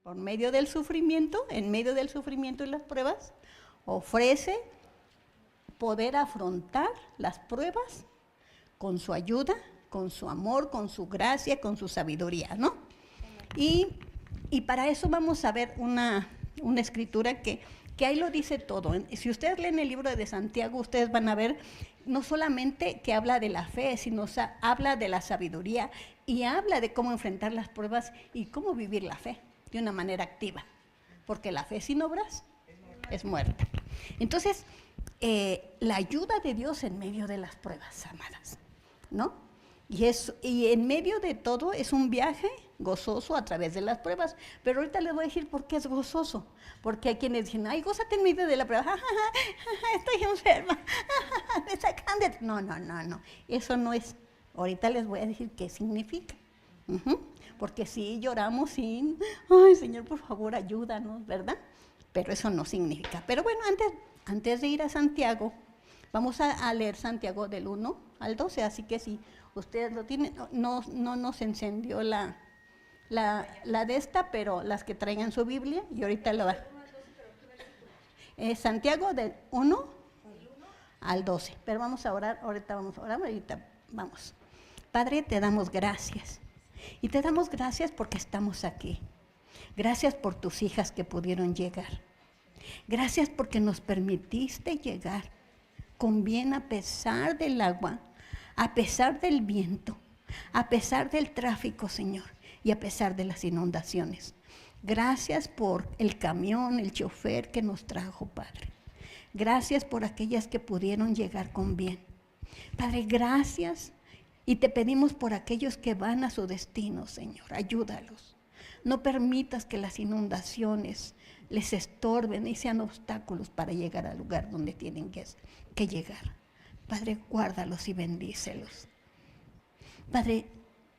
por medio del sufrimiento, en medio del sufrimiento y las pruebas, ofrece poder afrontar las pruebas con su ayuda, con su amor, con su gracia, con su sabiduría, ¿no? Y para eso vamos a ver una escritura que ahí lo dice todo. Si ustedes leen el libro de Santiago, ustedes van a ver no solamente que habla de la fe, sino habla de la sabiduría y habla de cómo enfrentar las pruebas y cómo vivir la fe de una manera activa. Porque la fe sin obras es muerta. Entonces, la ayuda de Dios en medio de las pruebas, amadas, ¿no? Y en medio de todo es un viaje gozoso a través de las pruebas. Pero ahorita les voy a decir por qué es gozoso. Porque hay quienes dicen, ay, gózate en medio de la prueba. Estoy enferma. No. Eso no es. Ahorita les voy a decir qué significa. Porque sí, lloramos sin, ay, Señor, por favor, ayúdanos, ¿verdad? Pero eso no significa. Pero bueno, antes de ir a Santiago, vamos a leer Santiago del 1 al 12. Así que si ustedes lo tienen, no nos encendió la de esta, pero las que traigan su Biblia, y ahorita lo va. Santiago del 1 al 12. Pero vamos a orar, ahorita vamos. Padre, te damos gracias. Y te damos gracias porque estamos aquí. Gracias por tus hijas que pudieron llegar. Gracias porque nos permitiste llegar con bien a pesar del agua, a pesar del viento, a pesar del tráfico, Señor, y a pesar de las inundaciones. Gracias por el camión, el chofer que nos trajo, Padre. Gracias por aquellas que pudieron llegar con bien. Padre, gracias. Y te pedimos por aquellos que van a su destino, Señor. Ayúdalos. No permitas que las inundaciones les estorben y sean obstáculos para llegar al lugar donde tienen que llegar. Padre, guárdalos y bendícelos. Padre,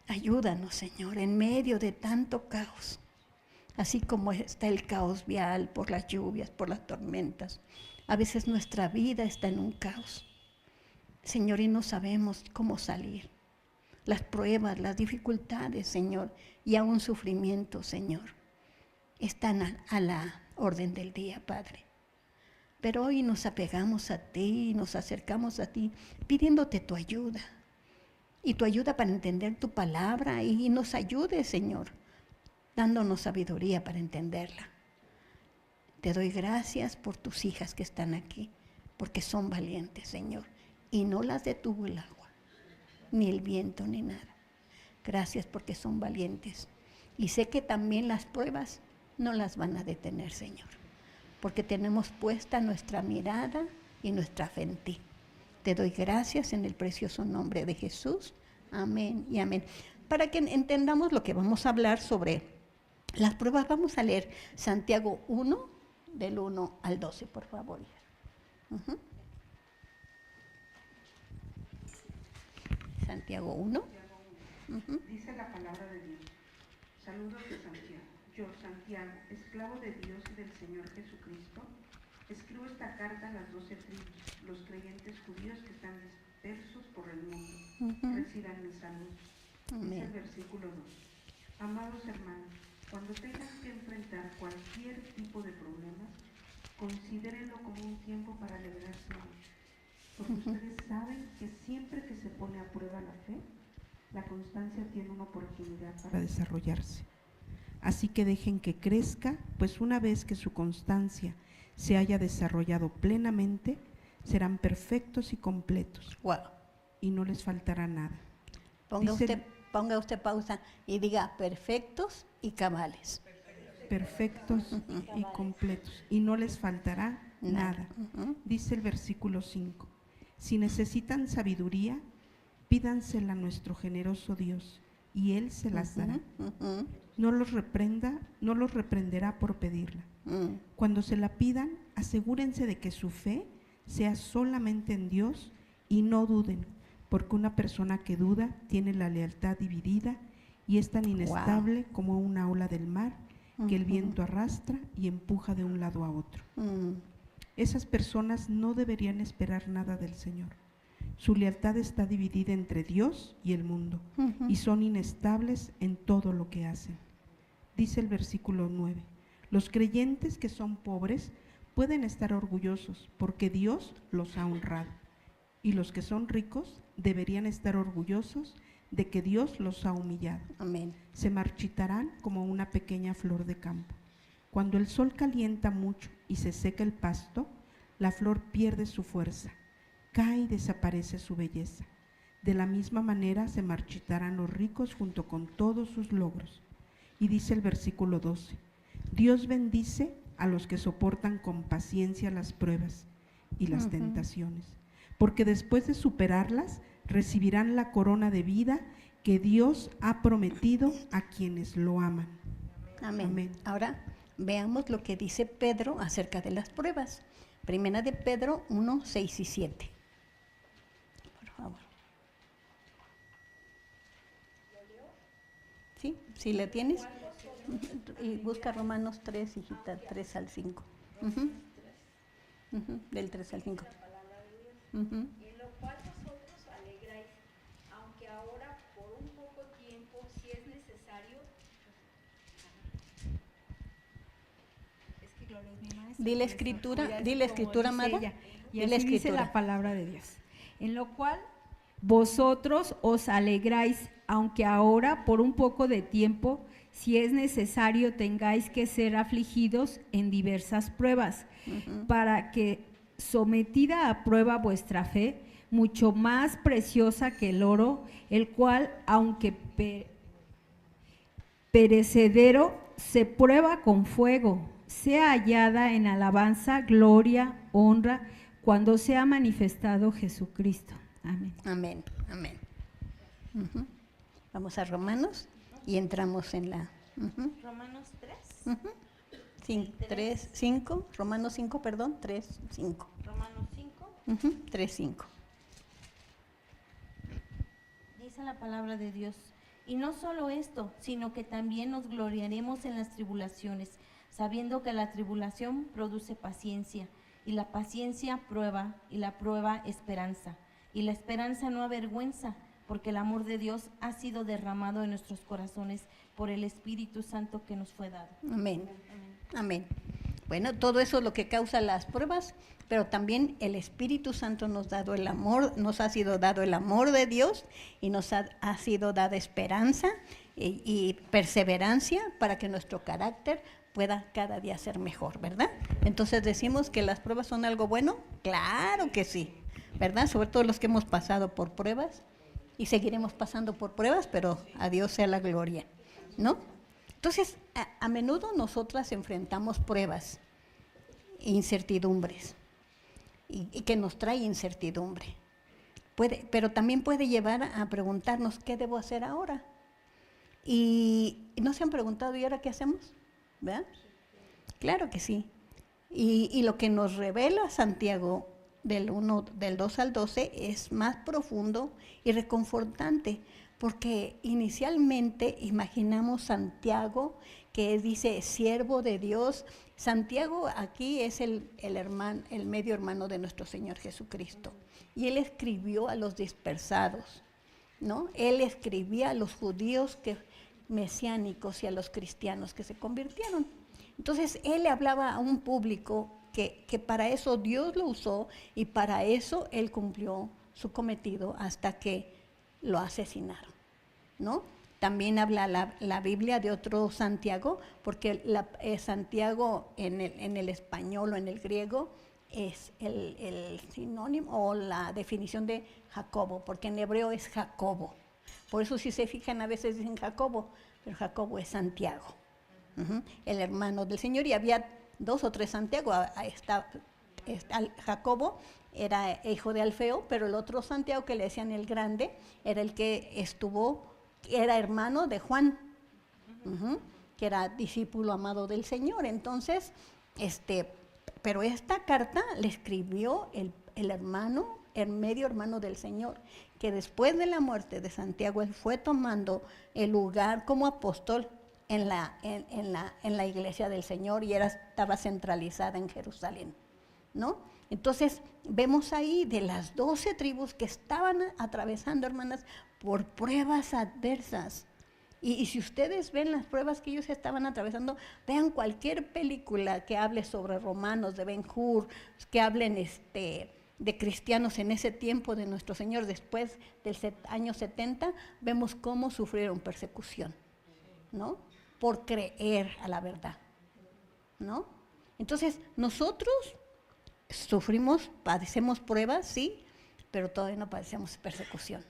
ayúdanos, Señor, en medio de tanto caos. Así como está el caos vial por las lluvias, por las tormentas. A veces nuestra vida está en un caos, Señor, y no sabemos cómo salir. Las pruebas, las dificultades, Señor, y aún sufrimiento, Señor, están a la orden del día, Padre. Pero hoy nos apegamos a ti, nos acercamos a ti, pidiéndote tu ayuda. Y tu ayuda para entender tu palabra y nos ayude, Señor, dándonos sabiduría para entenderla. Te doy gracias por tus hijas que están aquí, porque son valientes, Señor, y no las detuvo el agua, ni el viento, ni nada. Gracias porque son valientes. Y sé que también las pruebas no las van a detener, Señor, porque tenemos puesta nuestra mirada y nuestra fe en ti. Te doy gracias en el precioso nombre de Jesús. Amén y amén. Para que entendamos lo que vamos a hablar sobre las pruebas, vamos a leer Santiago 1, del 1 al 12, por favor. Santiago 1. Dice la palabra de Dios. Saludos de Santiago. Yo, Santiago, esclavo de Dios y del Señor Jesucristo, escribo esta carta a las 12 tribus, los creyentes judíos que están dispersos por el mundo. Reciban mi salud. Dice el versículo 2. Amados hermanos, cuando tengan que enfrentar cualquier tipo de problemas, considérenlo como un tiempo para alegrarse mucho. Porque ustedes saben que siempre que se pone a prueba la fe, la constancia tiene una oportunidad para desarrollarse. Así que dejen que crezca, pues una vez que su constancia se haya desarrollado plenamente, serán perfectos y completos. Wow. Y no les faltará nada. Ponga usted pausa y diga perfectos y cabales. Perfectos y completos. Y no les faltará nada. Dice el versículo 5. Si necesitan sabiduría, pídansela a nuestro generoso Dios, y Él se las dará. No los reprenderá por pedirla. Cuando se la pidan, asegúrense de que su fe sea solamente en Dios y no duden, porque una persona que duda tiene la lealtad dividida y es tan inestable como una ola del mar que el viento arrastra y empuja de un lado a otro. Esas personas no deberían esperar nada del Señor. Su lealtad está dividida entre Dios y el mundo y son inestables en todo lo que hacen. dice el versículo 9. Los creyentes que son pobres pueden estar orgullosos porque Dios los ha honrado. Y los que son ricos deberían estar orgullosos de que Dios los ha humillado. Amén. Se marchitarán como una pequeña flor de campo. Cuando el sol calienta mucho y se seca el pasto, la flor pierde su fuerza, cae y desaparece su belleza. De la misma manera se marchitarán los ricos junto con todos sus logros. Y dice el versículo 12, Dios bendice a los que soportan con paciencia las pruebas y las tentaciones, porque después de superarlas recibirán la corona de vida que Dios ha prometido a quienes lo aman. Amén. Amén. Ahora veamos lo que dice Pedro acerca de las pruebas. Primera de Pedro 1, 6 y 7. Por favor. ¿Sí? ¿Sí la tienes? Y busca Romanos 3, hijita, 3 al 5. Del 3 al 5. En lo cual vosotros alegráis, aunque ahora por un poco tiempo, si es necesario. Es que Gloria es mi maestra. Di la escritura, amada. Y Di la así dice escritura. la palabra de Dios. En lo cual vosotros os alegráis, aunque ahora por un poco de tiempo, si es necesario, tengáis que ser afligidos en diversas pruebas, para que, sometida a prueba vuestra fe, mucho más preciosa que el oro, el cual, aunque perecedero, se prueba con fuego, sea hallada en alabanza, gloria, honra, cuando sea manifestado Jesucristo. Amén. Amén, amén. Vamos a Romanos y entramos en la... Romanos 3. 3, 5, Romanos 5, perdón, 3, 5. Romanos 5. 3, 5. Dice la palabra de Dios. Y no solo esto, sino que también nos gloriaremos en las tribulaciones, sabiendo que la tribulación produce paciencia, y la paciencia prueba, y la prueba esperanza. Y la esperanza no avergüenza, porque el amor de Dios ha sido derramado en nuestros corazones por el Espíritu Santo que nos fue dado. Amén. Amén. Bueno, todo eso es lo que causa las pruebas, pero también el Espíritu Santo nos ha sido dado el amor de Dios y nos ha sido dada esperanza y perseverancia para que nuestro carácter pueda cada día ser mejor, ¿verdad? Entonces decimos que las pruebas son algo bueno, claro que sí, ¿verdad? Sobre todo los que hemos pasado por pruebas y seguiremos pasando por pruebas, pero a Dios sea la gloria, ¿no? Entonces, a menudo nosotras enfrentamos pruebas, incertidumbres, y que nos trae incertidumbre. Pero también puede llevar a preguntarnos, ¿qué debo hacer ahora? Y no se han preguntado, ¿y ahora qué hacemos? ¿Verdad? Claro que sí. Y lo que nos revela Santiago del 2 al 12 es más profundo y reconfortante, porque inicialmente imaginamos Santiago, que dice siervo de Dios. Santiago aquí es el medio hermano de nuestro Señor Jesucristo, y él escribió a los dispersados, ¿no? Él escribía a los judíos mesiánicos y a los cristianos que se convirtieron. Entonces él le hablaba a un público que para eso Dios lo usó, y para eso él cumplió su cometido hasta que lo asesinaron, ¿no? También habla la Biblia de otro Santiago, porque Santiago en el español o en el griego es el sinónimo o la definición de Jacobo, porque en hebreo es Jacobo. Por eso, si se fijan, a veces dicen Jacobo, pero Jacobo es Santiago, el hermano del Señor, y había 2 o 3 Santiago. Jacobo era hijo de Alfeo, pero el otro Santiago, que le decían el grande, era el que era hermano de Juan, que era discípulo amado del Señor. Entonces, pero esta carta le escribió el medio hermano del Señor, que después de la muerte de Santiago, él fue tomando el lugar como apóstol en la iglesia del Señor, y estaba centralizada en Jerusalén, ¿no? Entonces, vemos ahí de las 12 tribus que estaban atravesando, hermanas, por pruebas adversas, Y si ustedes ven las pruebas que ellos estaban atravesando, vean cualquier película que hable sobre romanos, de Ben-Hur, que hablen de cristianos en ese tiempo de nuestro Señor, después del año 70, vemos cómo sufrieron persecución, ¿no? Por creer a la verdad, ¿no? Entonces, nosotros sufrimos, padecemos pruebas, sí, pero todavía no padecemos persecución.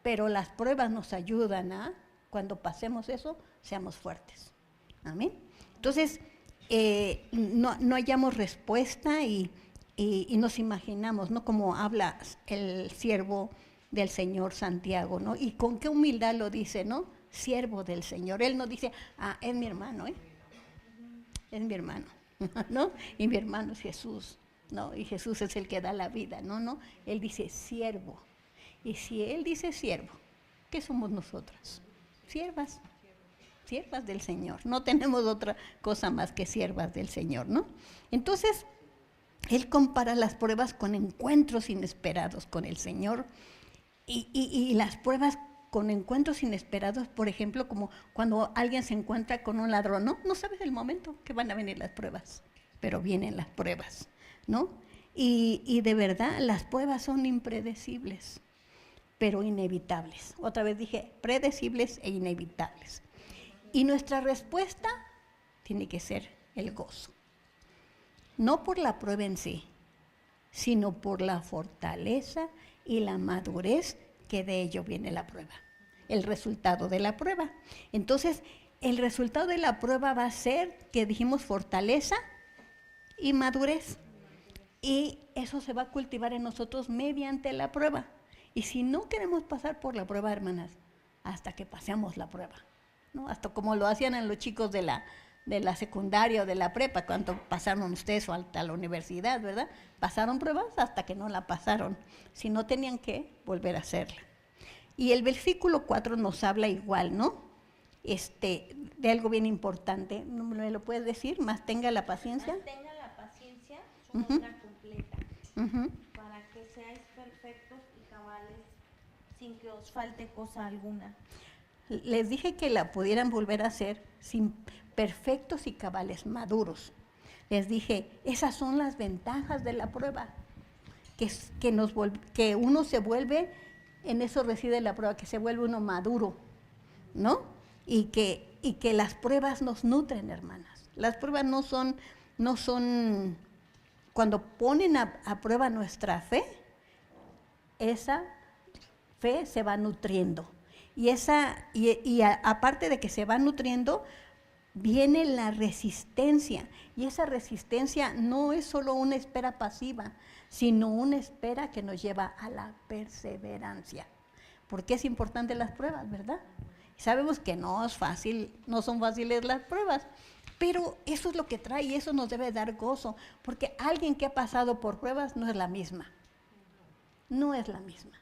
Pero las pruebas nos ayudan a, cuando pasemos eso, seamos fuertes. Amén. Entonces, no hallamos respuesta y nos imaginamos, ¿no? Como habla el siervo del Señor Santiago, ¿no? Y con qué humildad lo dice, ¿no? Siervo del Señor. Él no dice, es mi hermano, es mi hermano, ¿no? Y mi hermano es Jesús, ¿no? Y Jesús es el que da la vida, no. Él dice siervo. Y si Él dice siervo, ¿qué somos nosotras? Siervas del Señor. No tenemos otra cosa más que siervas del Señor, ¿no? Entonces, Él compara las pruebas con encuentros inesperados con el Señor y las pruebas con encuentros inesperados, por ejemplo, como cuando alguien se encuentra con un ladrón, ¿no? No sabes el momento que van a venir las pruebas, pero vienen las pruebas, ¿no? Y de verdad, las pruebas son impredecibles, pero inevitables. Otra vez dije, predecibles e inevitables. Y nuestra respuesta tiene que ser el gozo. No por la prueba en sí, sino por la fortaleza y la madurez que de ello viene la prueba. El resultado de la prueba. Entonces, el resultado de la prueba va a ser, que dijimos, fortaleza y madurez. Y eso se va a cultivar en nosotros mediante la prueba. Y si no queremos pasar por la prueba, hermanas, hasta que pasemos la prueba, ¿no? Hasta como lo hacían en los chicos de la secundaria o de la prepa, cuando pasaron ustedes o hasta la universidad, ¿verdad? Pasaron pruebas hasta que no la pasaron, si no tenían que volver a hacerla. Y el versículo 4 nos habla igual, ¿no? De algo bien importante. ¿No me lo puedes decir? Más tenga la paciencia. Más tenga la paciencia, su obra completa, para que seáis perfectos y cabales, sin que os falte cosa alguna. Les dije que la pudieran volver a hacer sin perfectos y cabales maduros. Les dije, esas son las ventajas de la prueba, que uno se vuelve, en eso reside la prueba, que se vuelve uno maduro, ¿no? Y que las pruebas nos nutren, hermanas. Las pruebas no son cuando ponen a prueba nuestra fe, esa fe se va nutriendo. Aparte de que se va nutriendo, viene la resistencia. Y esa resistencia no es solo una espera pasiva, sino una espera que nos lleva a la perseverancia. Porque es importante las pruebas, ¿verdad? Sabemos que no son fáciles las pruebas, pero eso es lo que trae y eso nos debe dar gozo, porque alguien que ha pasado por pruebas no es la misma. No es la misma.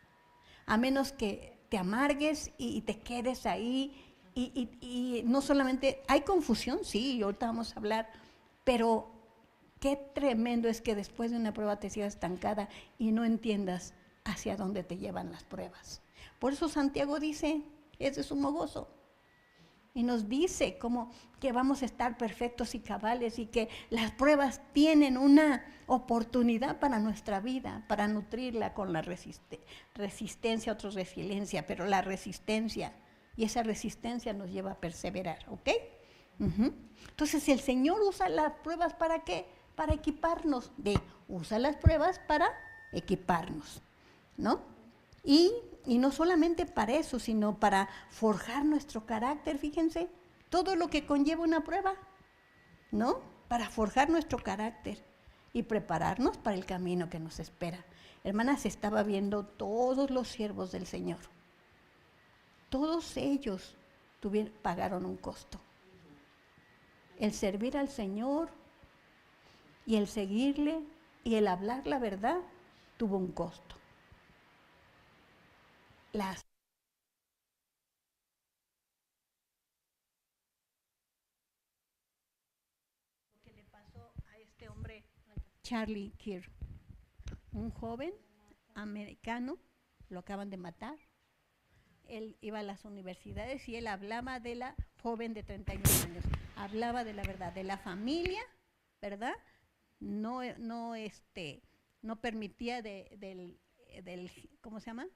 A menos que te amargues y te quedes ahí y no solamente, hay confusión, sí, y ahorita vamos a hablar, pero qué tremendo es que después de una prueba te sigas estancada y no entiendas hacia dónde te llevan las pruebas. Por eso Santiago dice, es de sumo gozo. Y nos dice como que vamos a estar perfectos y cabales y que las pruebas tienen una oportunidad para nuestra vida, para nutrirla con la resistencia, otros resiliencia, pero la resistencia, y esa resistencia nos lleva a perseverar, ¿ok? Entonces el Señor usa las pruebas ¿para qué? Para equiparnos, usa las pruebas para equiparnos, ¿no? Y no solamente para eso, sino para forjar nuestro carácter, fíjense, todo lo que conlleva una prueba, ¿no? Para forjar nuestro carácter y prepararnos para el camino que nos espera. Hermanas, estaba viendo todos los siervos del Señor. Todos ellos pagaron un costo. El servir al Señor y el seguirle y el hablar la verdad tuvo un costo. Lo que le pasó a este hombre, Charlie Kirk, un joven americano, lo acaban de matar. él iba a las universidades y él hablaba de la joven de 31 años, hablaba de la verdad, de la familia, ¿verdad? No, no permitía del, ¿cómo se llama?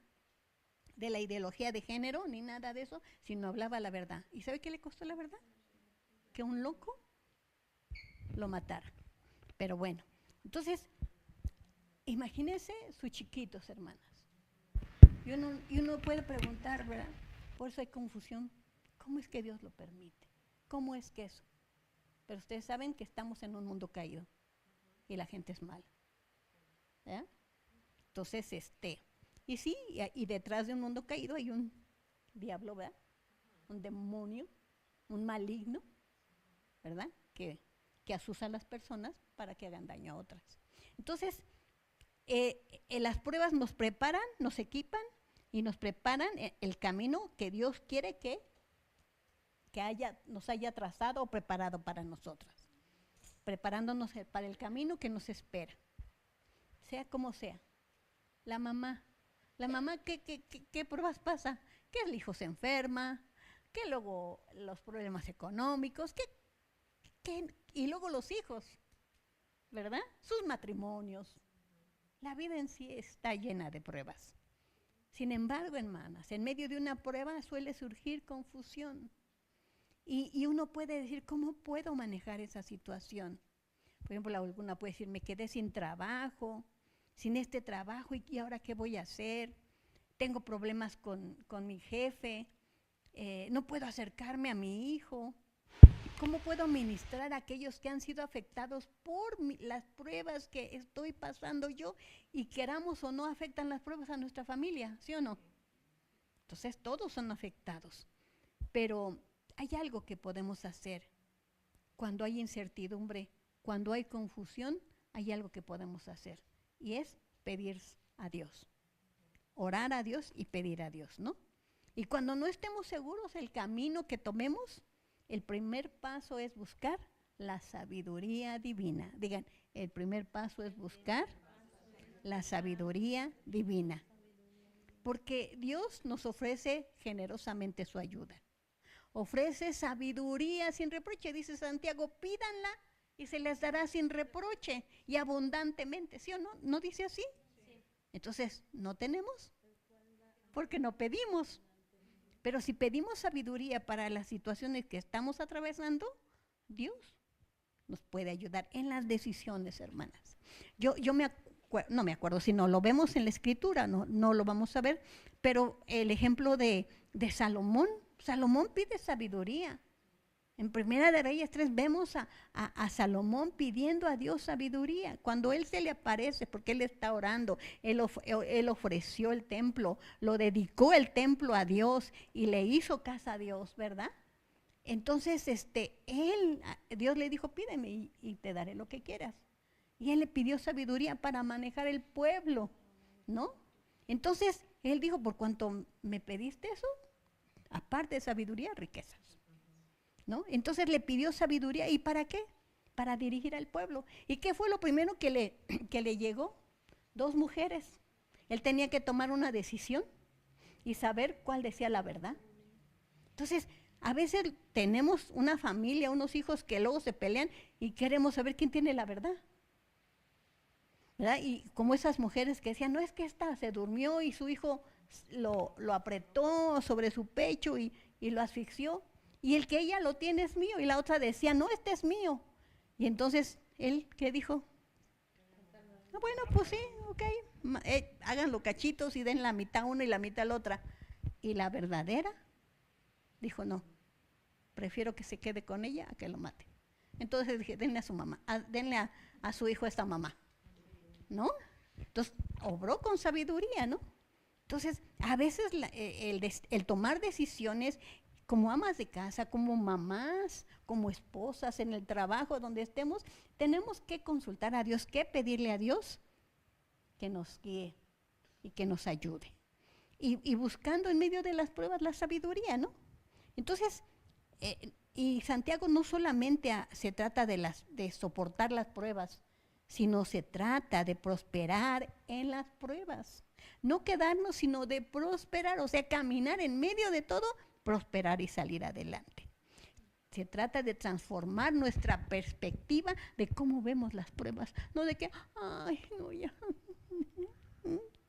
De la ideología de género, ni nada de eso, sino hablaba la verdad. ¿Y sabe qué le costó la verdad? Que un loco lo matara. Pero bueno, entonces, imagínense sus chiquitos, hermanas. Y uno puede preguntar, ¿verdad? Por eso hay confusión. ¿Cómo es que Dios lo permite? ¿Cómo es que eso? Pero ustedes saben que estamos en un mundo caído y la gente es mala. ¿Verdad? Entonces, y sí, y detrás de un mundo caído hay un diablo, ¿verdad? Un demonio, un maligno, ¿verdad? Que asusa a las personas para que hagan daño a otras. Entonces, las pruebas nos preparan, nos equipan y nos preparan el camino que Dios quiere que nos haya trazado o preparado para nosotras, preparándonos para el camino que nos espera, sea como sea. La mamá, ¿qué pruebas pasa? Que el hijo se enferma, que luego los problemas económicos, y luego los hijos, ¿verdad? Sus matrimonios. La vida en sí está llena de pruebas. Sin embargo, hermanas, en medio de una prueba suele surgir confusión. Y uno puede decir, ¿cómo puedo manejar esa situación? Por ejemplo, alguna puede decir, me quedé sin trabajo, sin este trabajo, ¿y ahora qué voy a hacer? Tengo problemas con mi jefe, no puedo acercarme a mi hijo. ¿Cómo puedo ministrar a aquellos que han sido afectados por las pruebas que estoy pasando yo y queramos o no afectan las pruebas a nuestra familia, ¿sí o no? Entonces todos son afectados, pero hay algo que podemos hacer. Cuando hay incertidumbre, cuando hay confusión, hay algo que podemos hacer y es pedir a Dios, orar a Dios y pedir a Dios, ¿no? Y cuando no estemos seguros el camino que tomemos, el primer paso es buscar la sabiduría divina. Digan, el primer paso es buscar la sabiduría divina. Porque Dios nos ofrece generosamente su ayuda. Ofrece sabiduría sin reproche. Dice Santiago, pídanla y se les dará sin reproche y abundantemente. ¿Sí o no? ¿No dice así? Sí. Entonces, ¿no tenemos? Porque no pedimos. Pero si pedimos sabiduría para las situaciones que estamos atravesando, Dios nos puede ayudar en las decisiones, hermanas. Yo no me acuerdo, si no lo vemos en la Escritura, no lo vamos a ver, pero el ejemplo de Salomón, Salomón pide sabiduría. En Primera de Reyes 3 vemos a Salomón pidiendo a Dios sabiduría. Cuando él se le aparece, porque él está orando, él ofreció el templo, lo dedicó el templo a Dios y le hizo casa a Dios, ¿verdad? Entonces, Dios le dijo, pídeme y te daré lo que quieras. Y él le pidió sabiduría para manejar el pueblo, ¿no? Entonces, él dijo, por cuanto me pediste eso, aparte de sabiduría, riquezas. ¿No? Entonces le pidió sabiduría. ¿Y para qué? Para dirigir al pueblo. ¿Y qué fue lo primero que le llegó? 2 mujeres. Él tenía que tomar una decisión y saber cuál decía la verdad. Entonces, a veces tenemos una familia, unos hijos que luego se pelean y queremos saber quién tiene la verdad, ¿verdad? Y como esas mujeres que decían, no, es que esta se durmió y su hijo lo apretó sobre su pecho y lo asfixió. Y el que ella lo tiene es mío. Y la otra decía, no, este es mío. Y entonces, él, ¿qué dijo? Bueno, pues sí, ok. Háganlo cachitos y den la mitad a una y la mitad a la otra. Y la verdadera dijo, no, prefiero que se quede con ella a que lo mate. Entonces dije, denle a su mamá, denle a su hijo a esta mamá. ¿No? Entonces, obró con sabiduría, ¿no? Entonces, a veces el tomar decisiones como amas de casa, como mamás, como esposas, en el trabajo donde estemos, tenemos que consultar a Dios, que pedirle a Dios que nos guíe y que nos ayude. Y buscando en medio de las pruebas la sabiduría, ¿no? Entonces, y Santiago no solamente se trata de soportar las pruebas, sino se trata de prosperar en las pruebas. No quedarnos, sino de prosperar, o sea, caminar en medio de todo, prosperar y salir adelante. Se trata de transformar nuestra perspectiva de cómo vemos las pruebas, no de que, ay, no,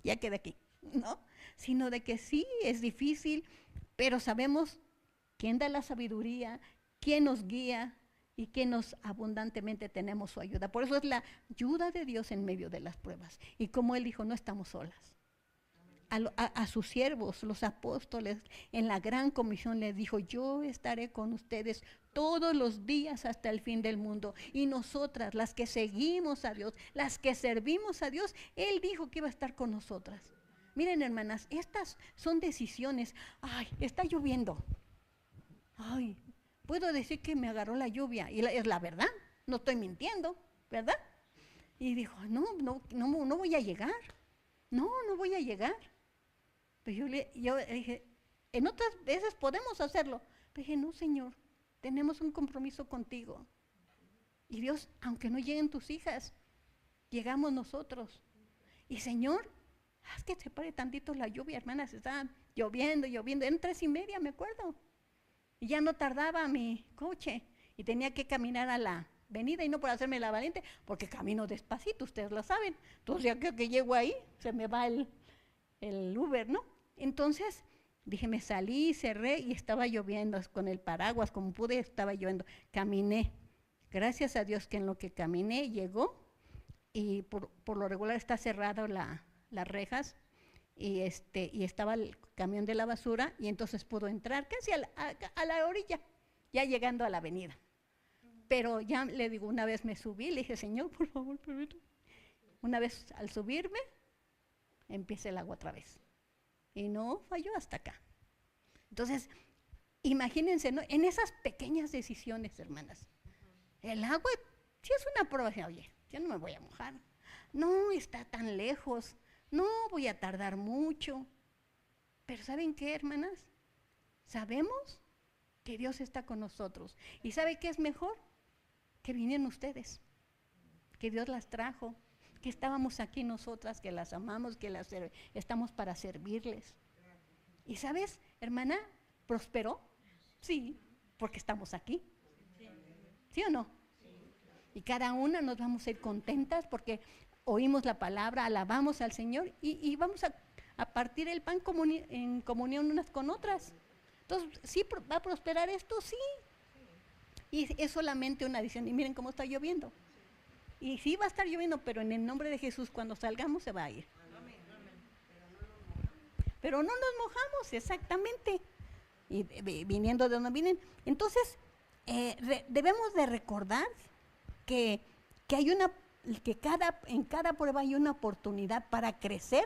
ya quedé aquí, ¿no? Sino de que sí, es difícil, pero sabemos quién da la sabiduría, quién nos guía y quién nos abundantemente tenemos su ayuda. Por eso es la ayuda de Dios en medio de las pruebas. Y como Él dijo, no estamos solas. A sus siervos, los apóstoles, en la gran comisión les dijo, yo estaré con ustedes todos los días hasta el fin del mundo. Y nosotras, las que seguimos a Dios, las que servimos a Dios, Él dijo que iba a estar con nosotras. Miren, hermanas, estas son decisiones. Ay, está lloviendo. Ay, puedo decir que me agarró la lluvia. Y es la verdad, no estoy mintiendo, ¿verdad? Y dijo, no voy a llegar. No voy a llegar. Pero yo dije, en otras veces podemos hacerlo. Pero dije, no, Señor, tenemos un compromiso contigo. Y Dios, aunque no lleguen tus hijas, llegamos nosotros. Y Señor, haz que se pare tantito la lluvia, hermanas, está lloviendo, en 3:30 me acuerdo. Y ya no tardaba mi coche. Y tenía que caminar a la avenida y no por hacerme la valiente, porque camino despacito, ustedes lo saben. Entonces ya que llego ahí, se me va el Uber, ¿no? Entonces dije, me salí, cerré y estaba lloviendo, con el paraguas, como pude, estaba lloviendo. Caminé. Gracias a Dios que en lo que caminé llegó, y por lo regular está cerrado las rejas, y estaba el camión de la basura, y entonces pudo entrar casi a la orilla, ya llegando a la avenida. Pero ya le digo, una vez me subí, le dije, Señor, por favor, permítame. Una vez al subirme, empieza el agua otra vez. Y no falló hasta acá. Entonces, imagínense, ¿no? En esas pequeñas decisiones, hermanas. El agua, si es una prueba, oye, yo no me voy a mojar. No, está tan lejos. No, voy a tardar mucho. Pero ¿saben qué, hermanas? Sabemos que Dios está con nosotros. ¿Y sabe qué es mejor? Que vinieron ustedes, que Dios las trajo, que estábamos aquí nosotras, que las amamos, que estamos para servirles. ¿Y sabes, hermana, prosperó? Sí, porque estamos aquí. ¿Sí o no? Y cada una nos vamos a ir contentas porque oímos la palabra, alabamos al Señor y vamos a partir el pan en comunión unas con otras. Entonces, ¿sí va a prosperar esto? Sí. Y es solamente una adición. Y miren cómo está lloviendo. Y sí va a estar lloviendo, pero en el nombre de Jesús, cuando salgamos se va a ir. Pero no nos mojamos, exactamente. Y viniendo de donde vienen. Entonces, debemos de recordar que en cada prueba hay una oportunidad para crecer,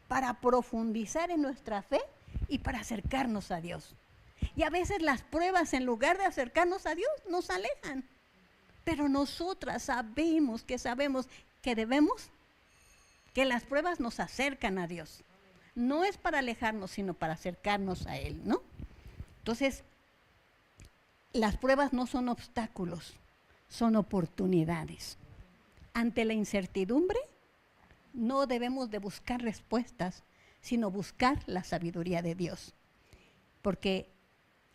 para profundizar en nuestra fe y para acercarnos a Dios. Y a veces las pruebas, en lugar de acercarnos a Dios, nos alejan. Pero nosotras sabemos que debemos, que las pruebas nos acercan a Dios. No es para alejarnos, sino para acercarnos a Él, ¿no? Entonces, las pruebas no son obstáculos, son oportunidades. Ante la incertidumbre, no debemos de buscar respuestas, sino buscar la sabiduría de Dios. Porque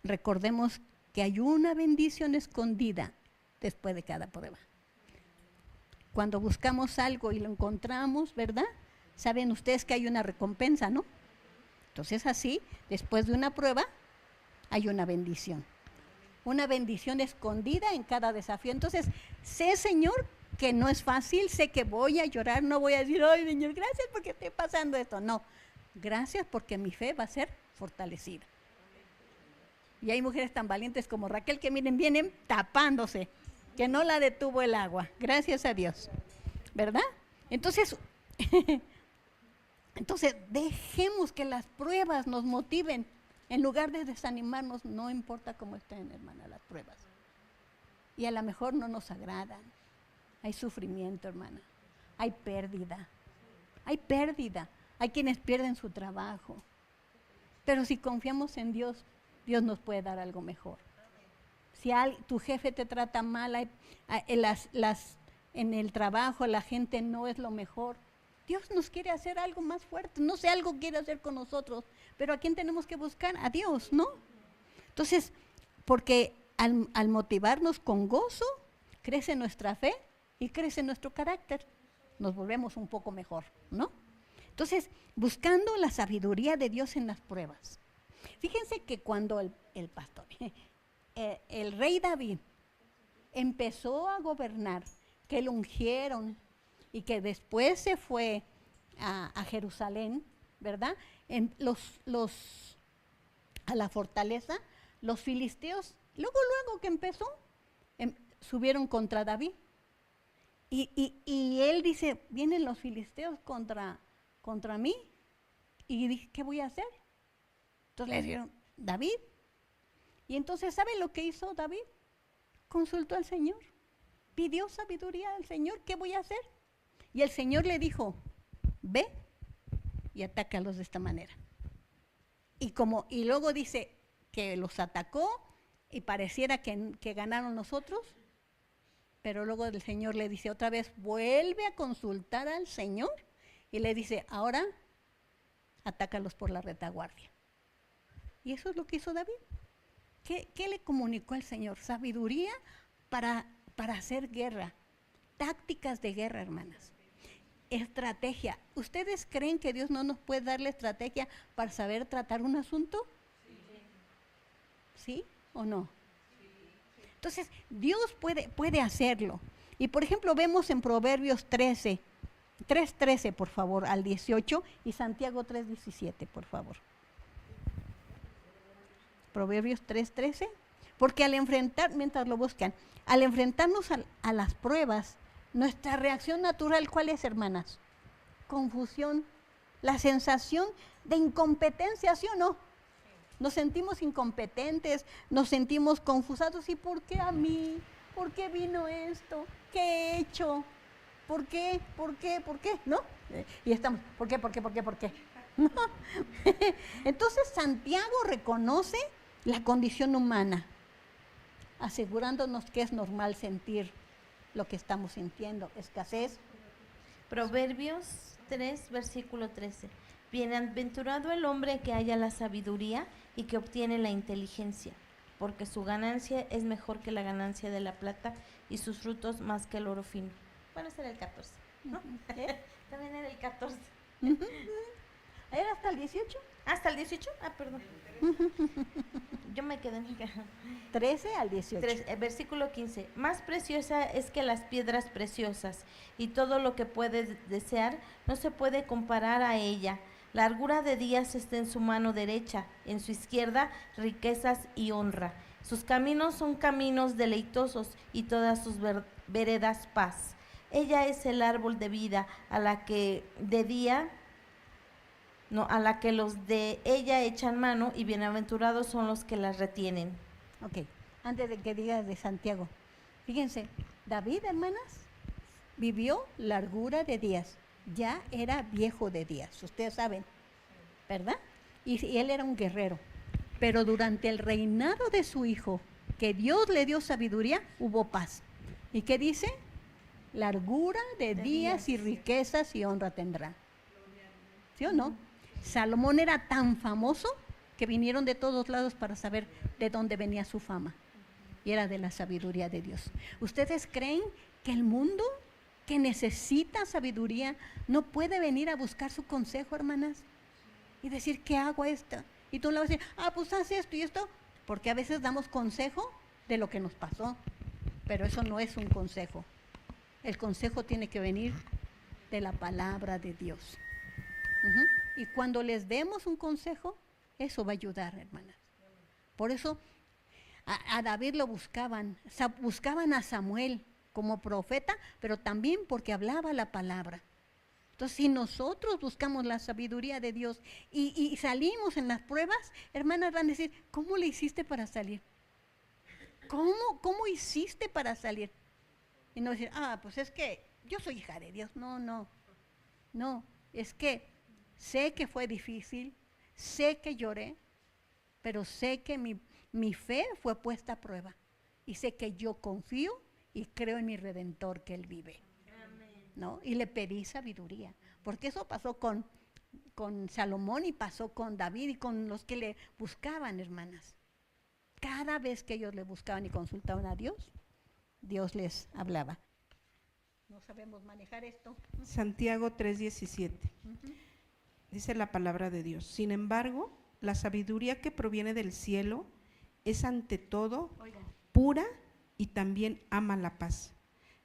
recordemos que hay una bendición escondida después de cada prueba. Cuando buscamos algo y lo encontramos, ¿verdad? Saben ustedes que hay una recompensa, ¿no? Entonces así, después de una prueba, hay una bendición. Una bendición escondida en cada desafío. Entonces, sé, Señor, que no es fácil, sé que voy a llorar, no voy a decir, ay, Señor, gracias porque estoy pasando esto. No, gracias porque mi fe va a ser fortalecida. Y hay mujeres tan valientes como Raquel que miren, vienen tapándose, que no la detuvo el agua. Gracias a Dios, ¿verdad? Entonces dejemos que las pruebas nos motiven. En lugar de desanimarnos, no importa cómo estén, hermana, las pruebas. Y a lo mejor no nos agradan. Hay sufrimiento, hermana. Hay pérdida. Hay quienes pierden su trabajo. Pero si confiamos en Dios, Dios nos puede dar algo mejor. Si tu jefe te trata mal, las en el trabajo la gente no es lo mejor. Dios nos quiere hacer algo más fuerte, no sé, algo quiere hacer con nosotros, pero ¿a quién tenemos que buscar? A Dios, ¿no? Entonces, porque al motivarnos con gozo, crece nuestra fe y crece nuestro carácter. Nos volvemos un poco mejor, ¿no? Entonces, buscando la sabiduría de Dios en las pruebas. Fíjense que cuando el pastor, el rey David empezó a gobernar, que lo ungieron y que después se fue a Jerusalén, ¿verdad? A la fortaleza, los filisteos, luego que empezó, subieron contra David. Y él dice, vienen los filisteos contra mí, y dije, ¿qué voy a hacer? Entonces le dijeron, David. Y entonces, ¿sabe lo que hizo David? Consultó al Señor, pidió sabiduría al Señor, ¿qué voy a hacer? Y el Señor le dijo, ve y atácalos de esta manera. Y luego dice que los atacó y pareciera que ganaron nosotros, pero luego el Señor le dice otra vez, vuelve a consultar al Señor y le dice, ahora atácalos por la retaguardia. Y eso es lo que hizo David. ¿Qué le comunicó al Señor? Sabiduría para hacer guerra, tácticas de guerra, hermanas. Estrategia. ¿Ustedes creen que Dios no nos puede dar la estrategia para saber tratar un asunto? ¿Sí o no? Entonces, Dios puede hacerlo. Y por ejemplo, vemos en Proverbios 3:13, por favor, al 18, y Santiago 3:17, por favor. Proverbios 3:13, porque mientras lo buscan, al enfrentarnos a las pruebas, nuestra reacción natural, ¿cuál es, hermanas? Confusión, la sensación de incompetencia, ¿sí o no? Nos sentimos incompetentes, nos sentimos confusados. ¿Y por qué a mí? ¿Por qué vino esto? ¿Qué he hecho? ¿Por qué? ¿Por qué? ¿Por qué? ¿No? Y estamos, ¿por qué? ¿Por qué? ¿Por qué? ¿Por qué? ¿No? Entonces Santiago reconoce la condición humana, asegurándonos que es normal sentir lo que estamos sintiendo, escasez. Proverbios 3, versículo 13. Bienaventurado el hombre que halla la sabiduría y que obtiene la inteligencia, porque su ganancia es mejor que la ganancia de la plata y sus frutos más que el oro fino. Bueno, ese era el 14, ¿no? También era el 14. ¿Era hasta el 18? ¿Hasta el 18? Ah, perdón. Yo me quedé en el 13 al 18. Versículo 15. Más preciosa es que las piedras preciosas, y todo lo que puedes desear no se puede comparar a ella. Largura de días está en su mano derecha, en su izquierda riquezas y honra. Sus caminos son caminos deleitosos y todas sus veredas paz. Ella es el árbol de vida a la que los de ella echan mano, y bienaventurados son los que las retienen. Ok, antes de que digas de Santiago, fíjense, David, hermanas, vivió largura de días, ya era viejo de días, ustedes saben, ¿verdad? Y él era un guerrero, pero durante el reinado de su hijo, que Dios le dio sabiduría, hubo paz. ¿Y qué dice? Largura de días y riquezas y honra tendrá. ¿Sí o no? Salomón era tan famoso que vinieron de todos lados para saber de dónde venía su fama. Y era de la sabiduría de Dios. ¿Ustedes creen que el mundo que necesita sabiduría no puede venir a buscar su consejo, hermanas? Y decir, ¿qué hago esto? Y tú le vas a decir, pues haz esto y esto. Porque a veces damos consejo de lo que nos pasó. Pero eso no es un consejo. El consejo tiene que venir de la palabra de Dios. Y cuando les demos un consejo, eso va a ayudar, hermanas. Por eso a David lo buscaban a Samuel como profeta, pero también porque hablaba la palabra. Entonces, si nosotros buscamos la sabiduría de Dios y salimos en las pruebas, hermanas van a decir, ¿cómo le hiciste para salir? ¿Cómo hiciste para salir? Y no decir, pues es que yo soy hija de Dios. No, es que sé que fue difícil, sé que lloré, pero sé que mi fe fue puesta a prueba. Y sé que yo confío y creo en mi Redentor que Él vive. ¿No? Y le pedí sabiduría, porque eso pasó con Salomón y pasó con David y con los que le buscaban, hermanas. Cada vez que ellos le buscaban y consultaban a Dios, Dios les hablaba. No sabemos manejar esto. Santiago 3:17. Dice la palabra de Dios. Sin embargo, la sabiduría que proviene del cielo es ante todo pura y también ama la paz.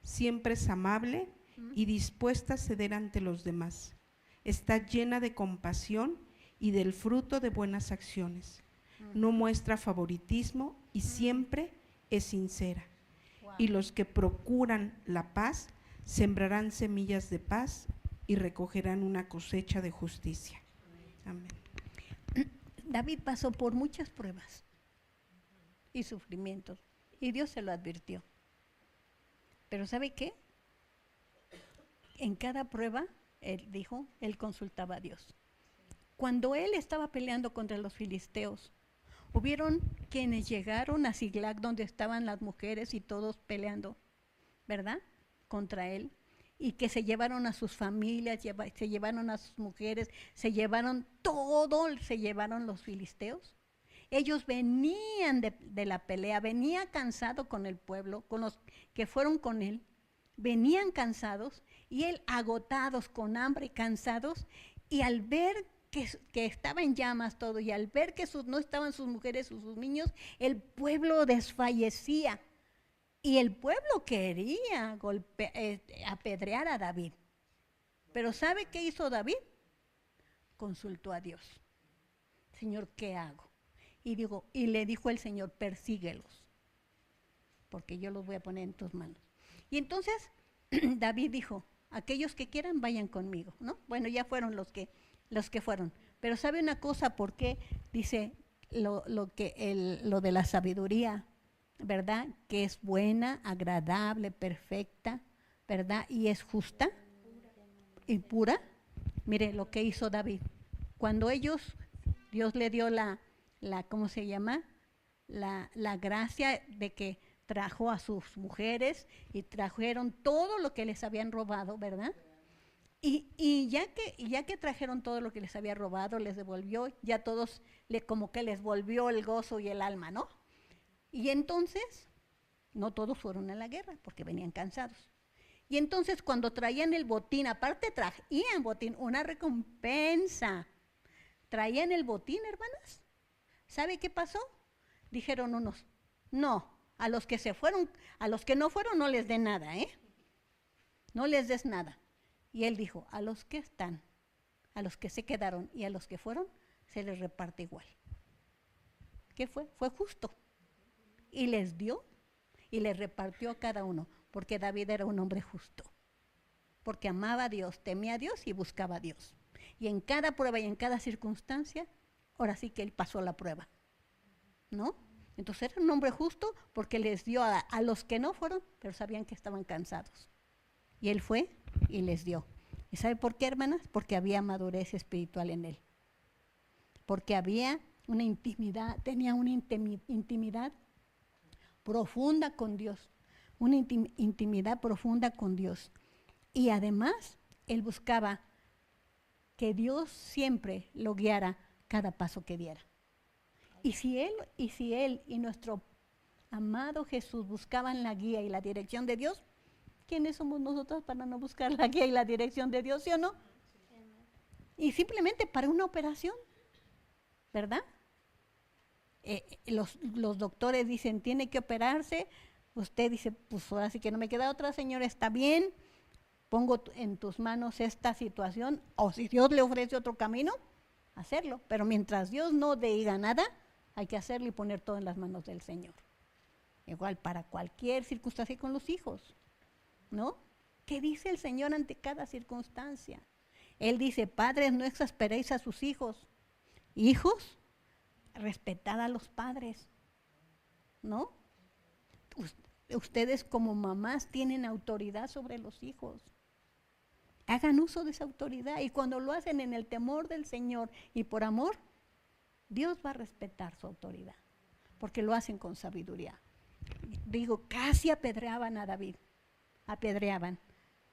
Siempre es amable y dispuesta a ceder ante los demás. Está llena de compasión y del fruto de buenas acciones. No muestra favoritismo y siempre es sincera. Y los que procuran la paz sembrarán semillas de paz y recogerán una cosecha de justicia. Amén. David pasó por muchas pruebas y sufrimientos y Dios se lo advirtió. Pero ¿sabe qué? En cada prueba, él consultaba a Dios. Cuando él estaba peleando contra los filisteos, hubieron quienes llegaron a Siglag, donde estaban las mujeres y todos peleando, ¿verdad? Contra él, y que se llevaron a sus familias, se llevaron a sus mujeres, se llevaron todo, se llevaron los filisteos. Ellos venían de la pelea, venían cansados con el pueblo, con los que fueron con él, venían cansados, y él agotados, con hambre, cansados, y al ver que estaba en llamas todo, y al ver que no estaban sus mujeres o sus niños, el pueblo desfallecía, y el pueblo quería apedrear a David. Pero ¿sabe qué hizo David? Consultó a Dios. Señor, ¿qué hago? Y le dijo el Señor, persíguelos, porque yo los voy a poner en tus manos. Y entonces David dijo, aquellos que quieran vayan conmigo, ¿no? Bueno, ya fueron los que fueron. Pero ¿sabe una cosa? ¿Por qué dice lo de la sabiduría, verdad? Que es buena, agradable, perfecta, ¿verdad? Y es justa y pura. Mire lo que hizo David. Cuando Dios le dio ¿cómo se llama? La gracia de que trajo a sus mujeres y trajeron todo lo que les habían robado, ¿verdad? Y ya que trajeron todo lo que les había robado, les devolvió, ya todos como que les volvió el gozo y el alma, ¿no? Y entonces, no todos fueron a la guerra porque venían cansados. Y entonces cuando traían el botín, aparte traían botín, una recompensa, traían el botín, hermanas. ¿Sabe qué pasó? Dijeron unos, no, a los que se fueron, a los que no fueron no les den nada, no les des nada. Y él dijo, a los que están, a los que se quedaron y a los que fueron, se les reparte igual. ¿Qué fue? Fue justo. Y les dio y les repartió a cada uno, porque David era un hombre justo, porque amaba a Dios, temía a Dios y buscaba a Dios. Y en cada prueba y en cada circunstancia, ahora sí que él pasó la prueba, ¿no? Entonces era un hombre justo porque les dio a los que no fueron, pero sabían que estaban cansados. Y él fue y les dio. ¿Y sabe por qué, hermanas? Porque había madurez espiritual en él. Porque había una intimidad, tenía una intimidad profunda con Dios. Una intimidad profunda con Dios. Y además, él buscaba que Dios siempre lo guiara cada paso que diera. Y si él y nuestro amado Jesús buscaban la guía y la dirección de Dios, ¿quiénes somos nosotros para no buscar la guía y la dirección de Dios, sí o no? Y simplemente para una operación, ¿verdad? Los doctores dicen, tiene que operarse. Usted dice, pues ahora sí que no me queda otra, Señor, está bien, pongo en tus manos esta situación, o si Dios le ofrece otro camino, hacerlo. Pero mientras Dios no diga nada, hay que hacerlo y poner todo en las manos del Señor. Igual para cualquier circunstancia con los hijos, ¿no? ¿Qué dice el Señor ante cada circunstancia? Él dice, padres, no exasperéis a sus hijos. Hijos, respetad a los padres, ¿no? Ustedes como mamás tienen autoridad sobre los hijos. Hagan uso de esa autoridad y cuando lo hacen en el temor del Señor y por amor, Dios va a respetar su autoridad, porque lo hacen con sabiduría. Digo, casi apedreaban a David, apedreaban,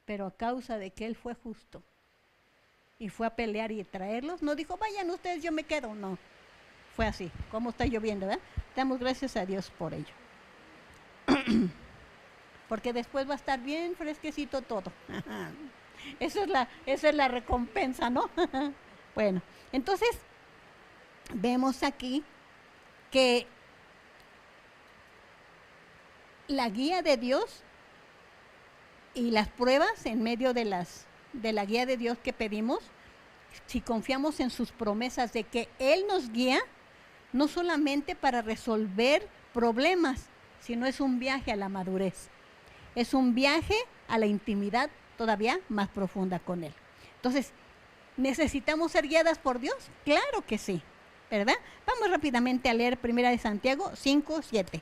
pero a causa de que él fue justo y fue a pelear y traerlos, no dijo, vayan ustedes, yo me quedo, no. Fue así, como está lloviendo, ¿verdad? Damos gracias a Dios por ello. Porque después va a estar bien fresquecito todo. Esa es la recompensa, ¿no? Bueno, entonces vemos aquí que la guía de Dios y las pruebas en medio de la guía de Dios que pedimos, si confiamos en sus promesas de que Él nos guía, no solamente para resolver problemas, sino es un viaje a la madurez. Es un viaje a la intimidad todavía más profunda con Él. Entonces, ¿necesitamos ser guiadas por Dios? Claro que sí, ¿verdad? Vamos rápidamente a leer 1 de Santiago 5, 7.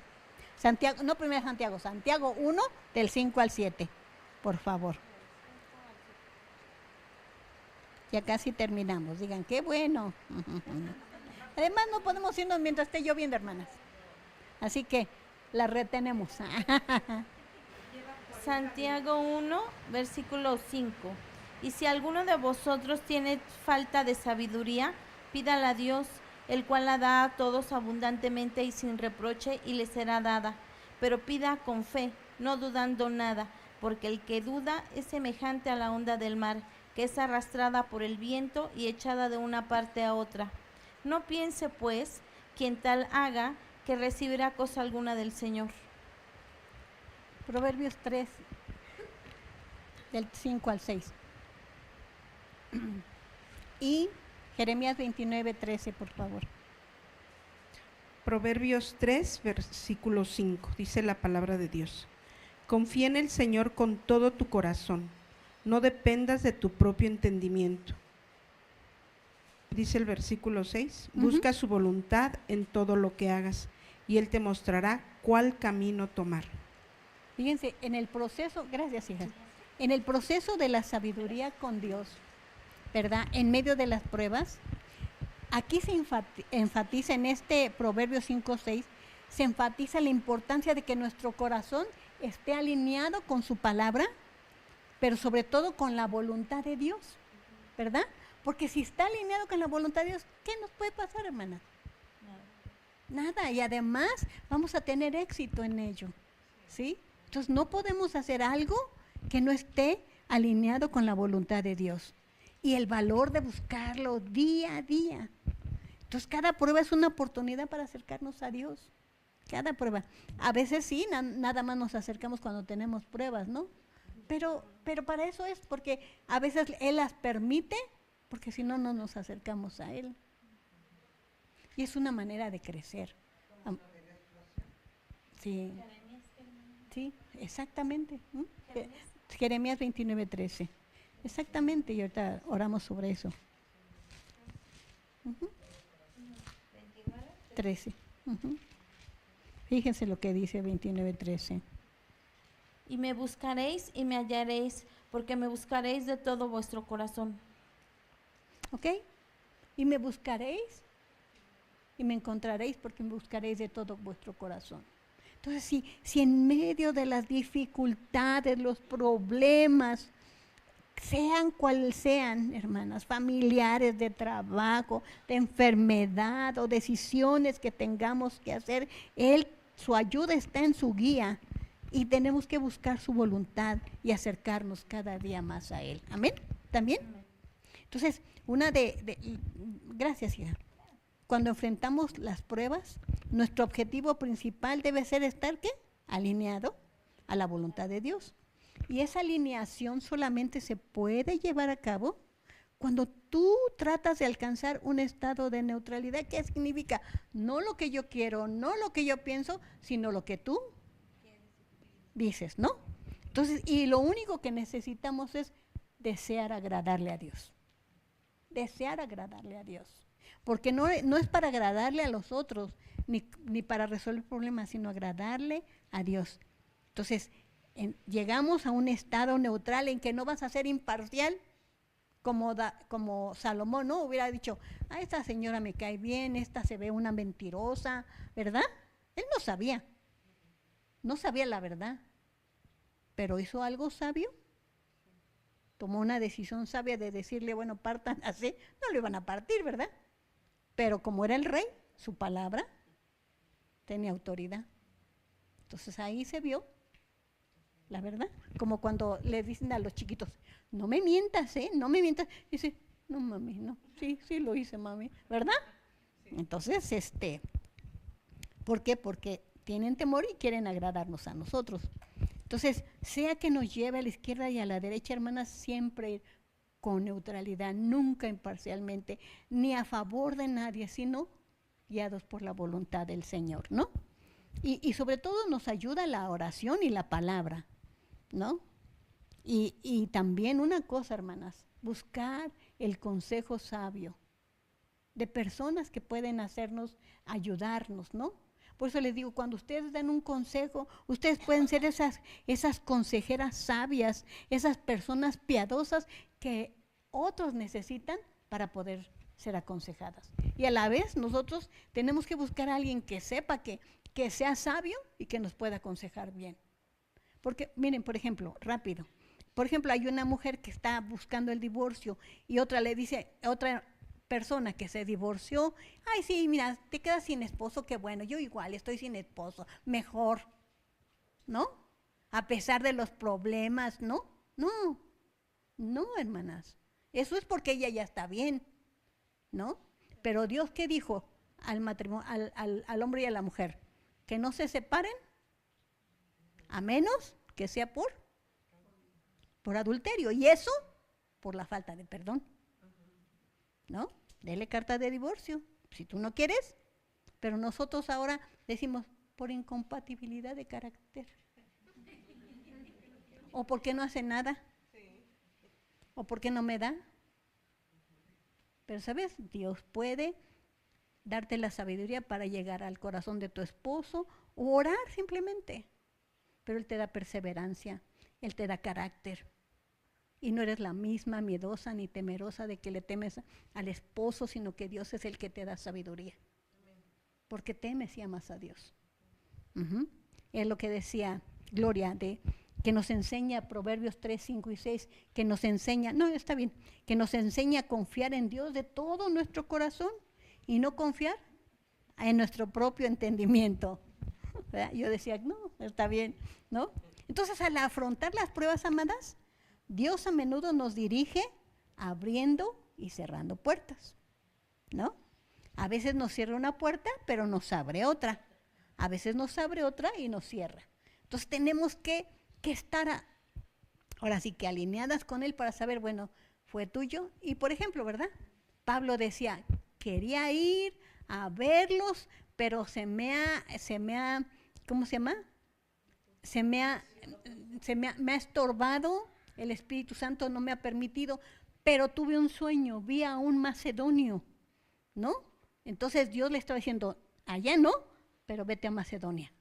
Santiago, no 1 de Santiago, Santiago 1, del 5 al 7, por favor. Ya casi terminamos, digan, qué bueno. Además no podemos irnos mientras esté lloviendo, hermanas. Así que la retenemos. Santiago 1, versículo 5. Y si alguno de vosotros tiene falta de sabiduría, pídala a Dios, el cual la da a todos abundantemente y sin reproche, y le será dada. Pero pida con fe, no dudando nada, porque el que duda es semejante a la onda del mar, que es arrastrada por el viento y echada de una parte a otra. No piense, pues, quien tal haga, que recibirá cosa alguna del Señor. Proverbios 3, del 5 al 6. Y Jeremías 29, 13, por favor. Proverbios 3, versículo 5, dice la palabra de Dios. Confía en el Señor con todo tu corazón, no dependas de tu propio entendimiento. Dice el versículo 6, busca su voluntad en todo lo que hagas, y Él te mostrará cuál camino tomar. Fíjense, en el proceso, gracias hija, en el proceso de la sabiduría con Dios, ¿verdad? En medio de las pruebas, aquí se enfatiza en este Proverbio 5:6, se enfatiza la importancia de que nuestro corazón esté alineado con su palabra, pero sobre todo con la voluntad de Dios, ¿verdad? Porque si está alineado con la voluntad de Dios, ¿qué nos puede pasar, hermana? Nada, y además vamos a tener éxito en ello, ¿sí? Entonces no podemos hacer algo que no esté alineado con la voluntad de Dios. Y el valor de buscarlo día a día. Entonces cada prueba es una oportunidad para acercarnos a Dios. Cada prueba. A veces sí, nada más nos acercamos cuando tenemos pruebas, ¿no? Pero para eso es, porque a veces Él las permite, porque si no, no nos acercamos a Él. Y es una manera de crecer. Sí. Sí, exactamente. Jeremías 29, 13. Exactamente, y ahorita oramos sobre eso. 13. Fíjense lo que dice 29, 13. Y me buscaréis y me hallaréis, porque me buscaréis de todo vuestro corazón. ¿Ok? Y me buscaréis y me encontraréis, porque me buscaréis de todo vuestro corazón. Entonces, si en medio de las dificultades, los problemas, sean cuales sean, hermanas, familiares, de trabajo, de enfermedad o decisiones que tengamos que hacer, su ayuda está en su guía y tenemos que buscar su voluntad y acercarnos cada día más a Él. ¿Amén? ¿También? Entonces, gracias, hija. Cuando enfrentamos las pruebas, nuestro objetivo principal debe ser estar, ¿qué? Alineado a la voluntad de Dios. Y esa alineación solamente se puede llevar a cabo cuando tú tratas de alcanzar un estado de neutralidad. ¿Qué significa? No lo que yo quiero, no lo que yo pienso, sino lo que tú dices, ¿no? Entonces, y lo único que necesitamos es desear agradarle a Dios. Desear agradarle a Dios. Porque no es para agradarle a los otros, ni para resolver problemas, sino agradarle a Dios. Entonces, llegamos a un estado neutral en que no vas a ser imparcial, como Salomón, ¿no? Hubiera dicho, esta señora me cae bien, esta se ve una mentirosa, ¿verdad? Él no sabía. no sabía la verdad, pero hizo algo sabio. Tomó una decisión sabia de decirle, bueno, partan así. No lo iban a partir, ¿verdad? Pero como era el rey, su palabra tenía autoridad. Entonces ahí se vio la verdad. Como cuando le dicen a los chiquitos, no me mientas, no me mientas. Dice, no mami, no, sí lo hice mami, ¿verdad? Entonces, ¿por qué? Porque tienen temor y quieren agradarnos a nosotros. Entonces, sea que nos lleve a la izquierda y a la derecha, hermanas, siempre con neutralidad, nunca imparcialmente, ni a favor de nadie, sino guiados por la voluntad del Señor, ¿no? Y sobre todo nos ayuda la oración y la palabra, ¿no? Y también una cosa, hermanas, buscar el consejo sabio de personas que pueden hacernos, ayudarnos, ¿no? Por eso les digo, cuando ustedes dan un consejo, ustedes pueden ser esas consejeras sabias, esas personas piadosas que otros necesitan para poder ser aconsejadas. Y a la vez nosotros tenemos que buscar a alguien que sepa, que sea sabio y que nos pueda aconsejar bien. Porque, miren, por ejemplo, rápido, por ejemplo, hay una mujer que está buscando el divorcio y otra le dice, otra persona que se divorció, ay sí, mira, te quedas sin esposo, qué bueno, yo igual estoy sin esposo, mejor, ¿no? A pesar de los problemas, ¿no? No, hermanas, eso es porque ella ya está bien, ¿no? Pero Dios, ¿qué dijo al matrimonio, al hombre y a la mujer? Que no se separen, a menos que sea por adulterio, y eso por la falta de perdón, ¿no? Dele carta de divorcio, si tú no quieres, pero nosotros ahora decimos por incompatibilidad de carácter, o porque no hace nada, o porque no me da. Pero sabes, Dios puede darte la sabiduría para llegar al corazón de tu esposo o orar simplemente, pero Él te da perseverancia, Él te da carácter. Y no eres la misma miedosa ni temerosa de que le temes al esposo, sino que Dios es el que te da sabiduría. Porque temes y amas a Dios. Es lo que decía Gloria, que nos enseña Proverbios 3, 5 y 6, que nos enseña, no, está bien, que nos enseña a confiar en Dios de todo nuestro corazón y no confiar en nuestro propio entendimiento. ¿Verdad? Yo decía, no, está bien, ¿no? Entonces, al afrontar las pruebas, amadas, Dios a menudo nos dirige abriendo y cerrando puertas, ¿no? A veces nos cierra una puerta, pero nos abre otra. A veces nos abre otra y nos cierra. Entonces tenemos que estar, ahora sí que alineadas con Él para saber, bueno, fue tuyo. Y por ejemplo, ¿verdad? Pablo decía, quería ir a verlos, pero ¿cómo se llama? Me ha estorbado. El Espíritu Santo no me ha permitido, pero tuve un sueño, vi a un macedonio, ¿no? Entonces Dios le estaba diciendo, allá no, pero vete a Macedonia.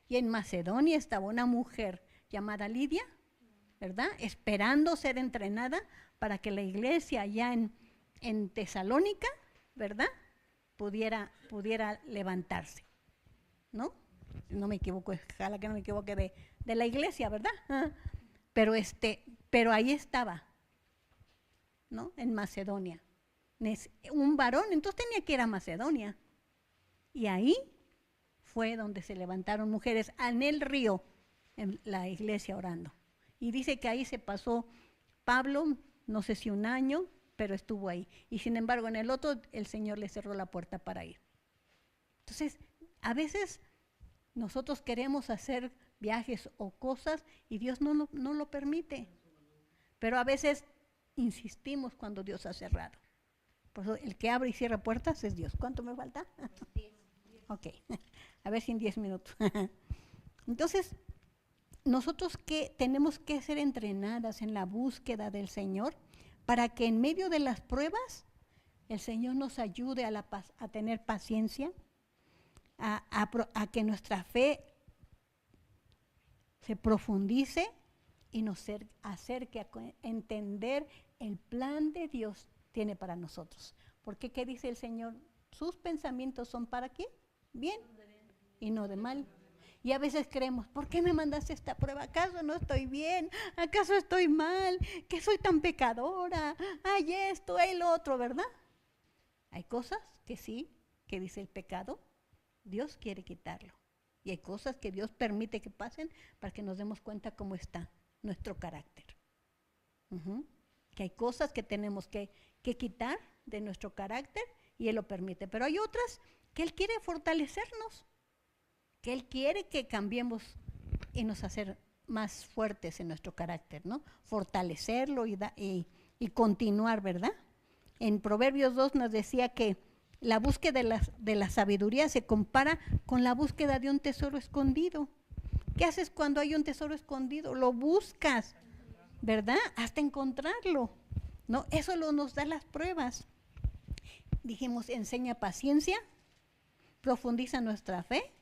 Y en Macedonia estaba una mujer llamada Lidia, ¿verdad? Esperando ser entrenada para que la iglesia allá en Tesalónica, ¿verdad? Pudiera levantarse, ¿no? No me equivoco, ojalá que no me equivoque de la iglesia, ¿verdad? Pero ahí estaba, ¿no? En Macedonia. Un varón, entonces tenía que ir a Macedonia. Y ahí fue donde se levantaron mujeres en el río, en la iglesia orando. Y dice que ahí se pasó Pablo, no sé si un año, pero estuvo ahí. Y sin embargo, en el otro, el Señor le cerró la puerta para ir. Entonces, a veces nosotros queremos hacer viajes o cosas y Dios no lo permite. Pero a veces insistimos cuando Dios ha cerrado. Por eso el que abre y cierra puertas es Dios. ¿Cuánto me falta? 10. Ok, a ver si en 10 minutos. Entonces, nosotros tenemos que ser entrenadas en la búsqueda del Señor para que en medio de las pruebas el Señor nos ayude a tener paciencia, a que nuestra fe se profundice y nos acerque a entender el plan de Dios tiene para nosotros. Porque ¿qué dice el Señor? Sus pensamientos son ¿para qué? Bien y no de mal. Y a veces creemos, ¿por qué me mandaste esta prueba? ¿Acaso no estoy bien? ¿Acaso estoy mal? ¿Que soy tan pecadora? Hay esto, hay lo otro, ¿verdad? Hay cosas que sí, que dice el pecado, Dios quiere quitarlo. Y hay cosas que Dios permite que pasen para que nos demos cuenta cómo está nuestro carácter. Que hay cosas que tenemos que quitar de nuestro carácter y Él lo permite. Pero hay otras que Él quiere fortalecernos, que Él quiere que cambiemos y nos hacer más fuertes en nuestro carácter, ¿no? Fortalecerlo y continuar, ¿verdad? En Proverbios 2 nos decía que la búsqueda de la sabiduría se compara con la búsqueda de un tesoro escondido. ¿Qué haces cuando hay un tesoro escondido? Lo buscas, ¿verdad? Hasta encontrarlo, ¿no? Eso nos da las pruebas. Dijimos, enseña paciencia, profundiza nuestra fe,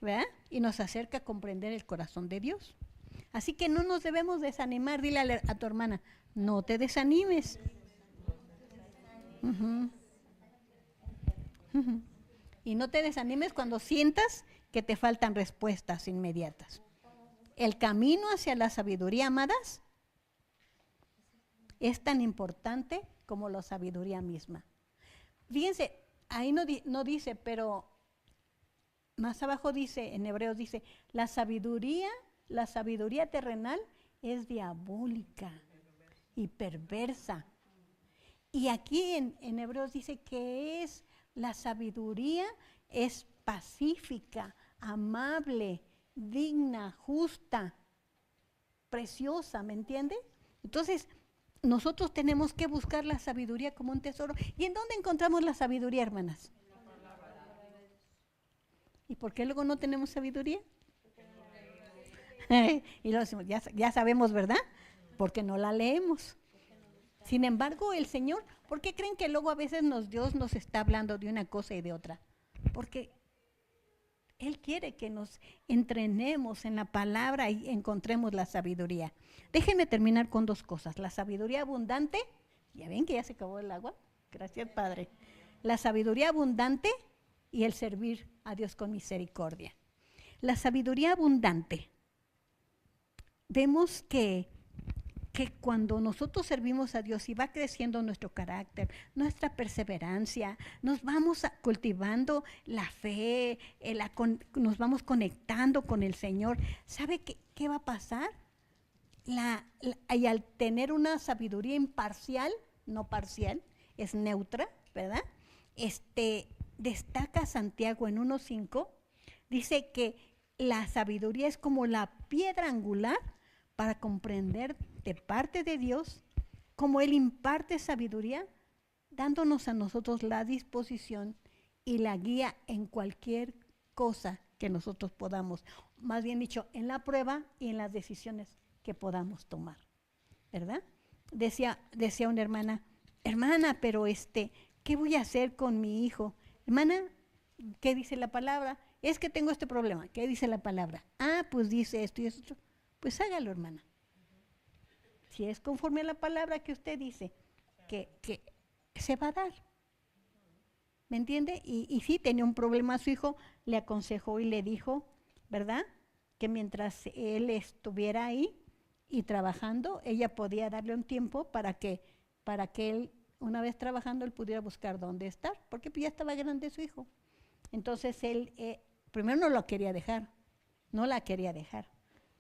¿verdad? Y nos acerca a comprender el corazón de Dios. Así que no nos debemos desanimar. Dile a tu hermana, no te desanimes. Y no te desanimes cuando sientas que te faltan respuestas inmediatas. El camino hacia la sabiduría, amadas, es tan importante como la sabiduría misma. Fíjense, ahí no dice, pero más abajo dice, en Hebreos dice, la sabiduría terrenal es diabólica y perversa. Y aquí en Hebreos dice que la sabiduría es pacífica, amable, digna, justa, preciosa, ¿me entiende? Entonces, nosotros tenemos que buscar la sabiduría como un tesoro. ¿Y en dónde encontramos la sabiduría, hermanas? ¿Y por qué luego no tenemos sabiduría? Y lo decimos, ya sabemos, ¿verdad? Porque no la leemos. Sin embargo, el Señor, ¿por qué creen que luego a veces Dios nos está hablando de una cosa y de otra? Porque Él quiere que nos entrenemos en la palabra y encontremos la sabiduría. Déjenme terminar con dos cosas. La sabiduría abundante, ya ven que ya se acabó el agua, gracias Padre. La sabiduría abundante y el servir a Dios con misericordia. La sabiduría abundante. Vemos que cuando nosotros servimos a Dios y va creciendo nuestro carácter, nuestra perseverancia, nos vamos cultivando la fe, nos vamos conectando con el Señor. ¿Sabe qué va a pasar? Y al tener una sabiduría imparcial, no parcial, es neutra, ¿verdad? Destaca Santiago en 1:5, dice que la sabiduría es como la piedra angular para comprender de parte de Dios cómo Él imparte sabiduría, dándonos a nosotros la disposición y la guía en cualquier cosa que nosotros podamos, más bien dicho, en la prueba y en las decisiones que podamos tomar, ¿verdad? Decía una hermana, pero ¿qué voy a hacer con mi hijo? Hermana, ¿qué dice la palabra? Es que tengo este problema. ¿Qué dice la palabra? Pues dice esto y esto. Pues hágalo, hermana. Si es conforme a la palabra que usted dice, que se va a dar. ¿Me entiende? Y sí, tenía un problema a su hijo, le aconsejó y le dijo, ¿verdad? Que mientras él estuviera ahí y trabajando, ella podía darle un tiempo para que él, una vez trabajando, él pudiera buscar dónde estar, porque ya estaba grande su hijo. Entonces él, primero no la quería dejar,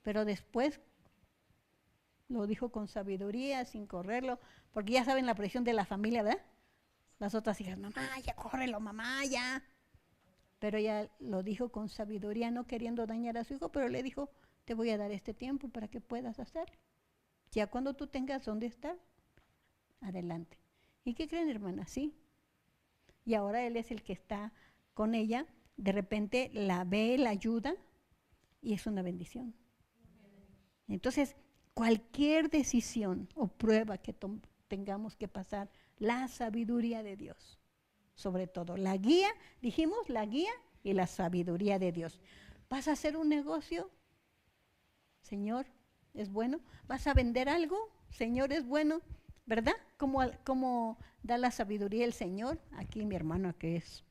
pero después lo dijo con sabiduría, sin correrlo, porque ya saben la presión de la familia, ¿verdad? Las otras hijas, mamá, ya córrelo, mamá, ya. Pero ella lo dijo con sabiduría, no queriendo dañar a su hijo, pero le dijo, te voy a dar este tiempo para que puedas hacerlo. Ya cuando tú tengas dónde estar, adelante. ¿Y qué creen, hermana? Sí. Y ahora él es el que está con ella, de repente la ve, la ayuda, y es una bendición. Entonces, cualquier decisión o prueba que tengamos que pasar, la sabiduría de Dios, sobre todo. La guía, dijimos, la guía y la sabiduría de Dios. ¿Vas a hacer un negocio? Señor, ¿es bueno? ¿Vas a vender algo? Señor, ¿es bueno? ¿Verdad? ¿Cómo da la sabiduría el Señor? Aquí mi hermana que es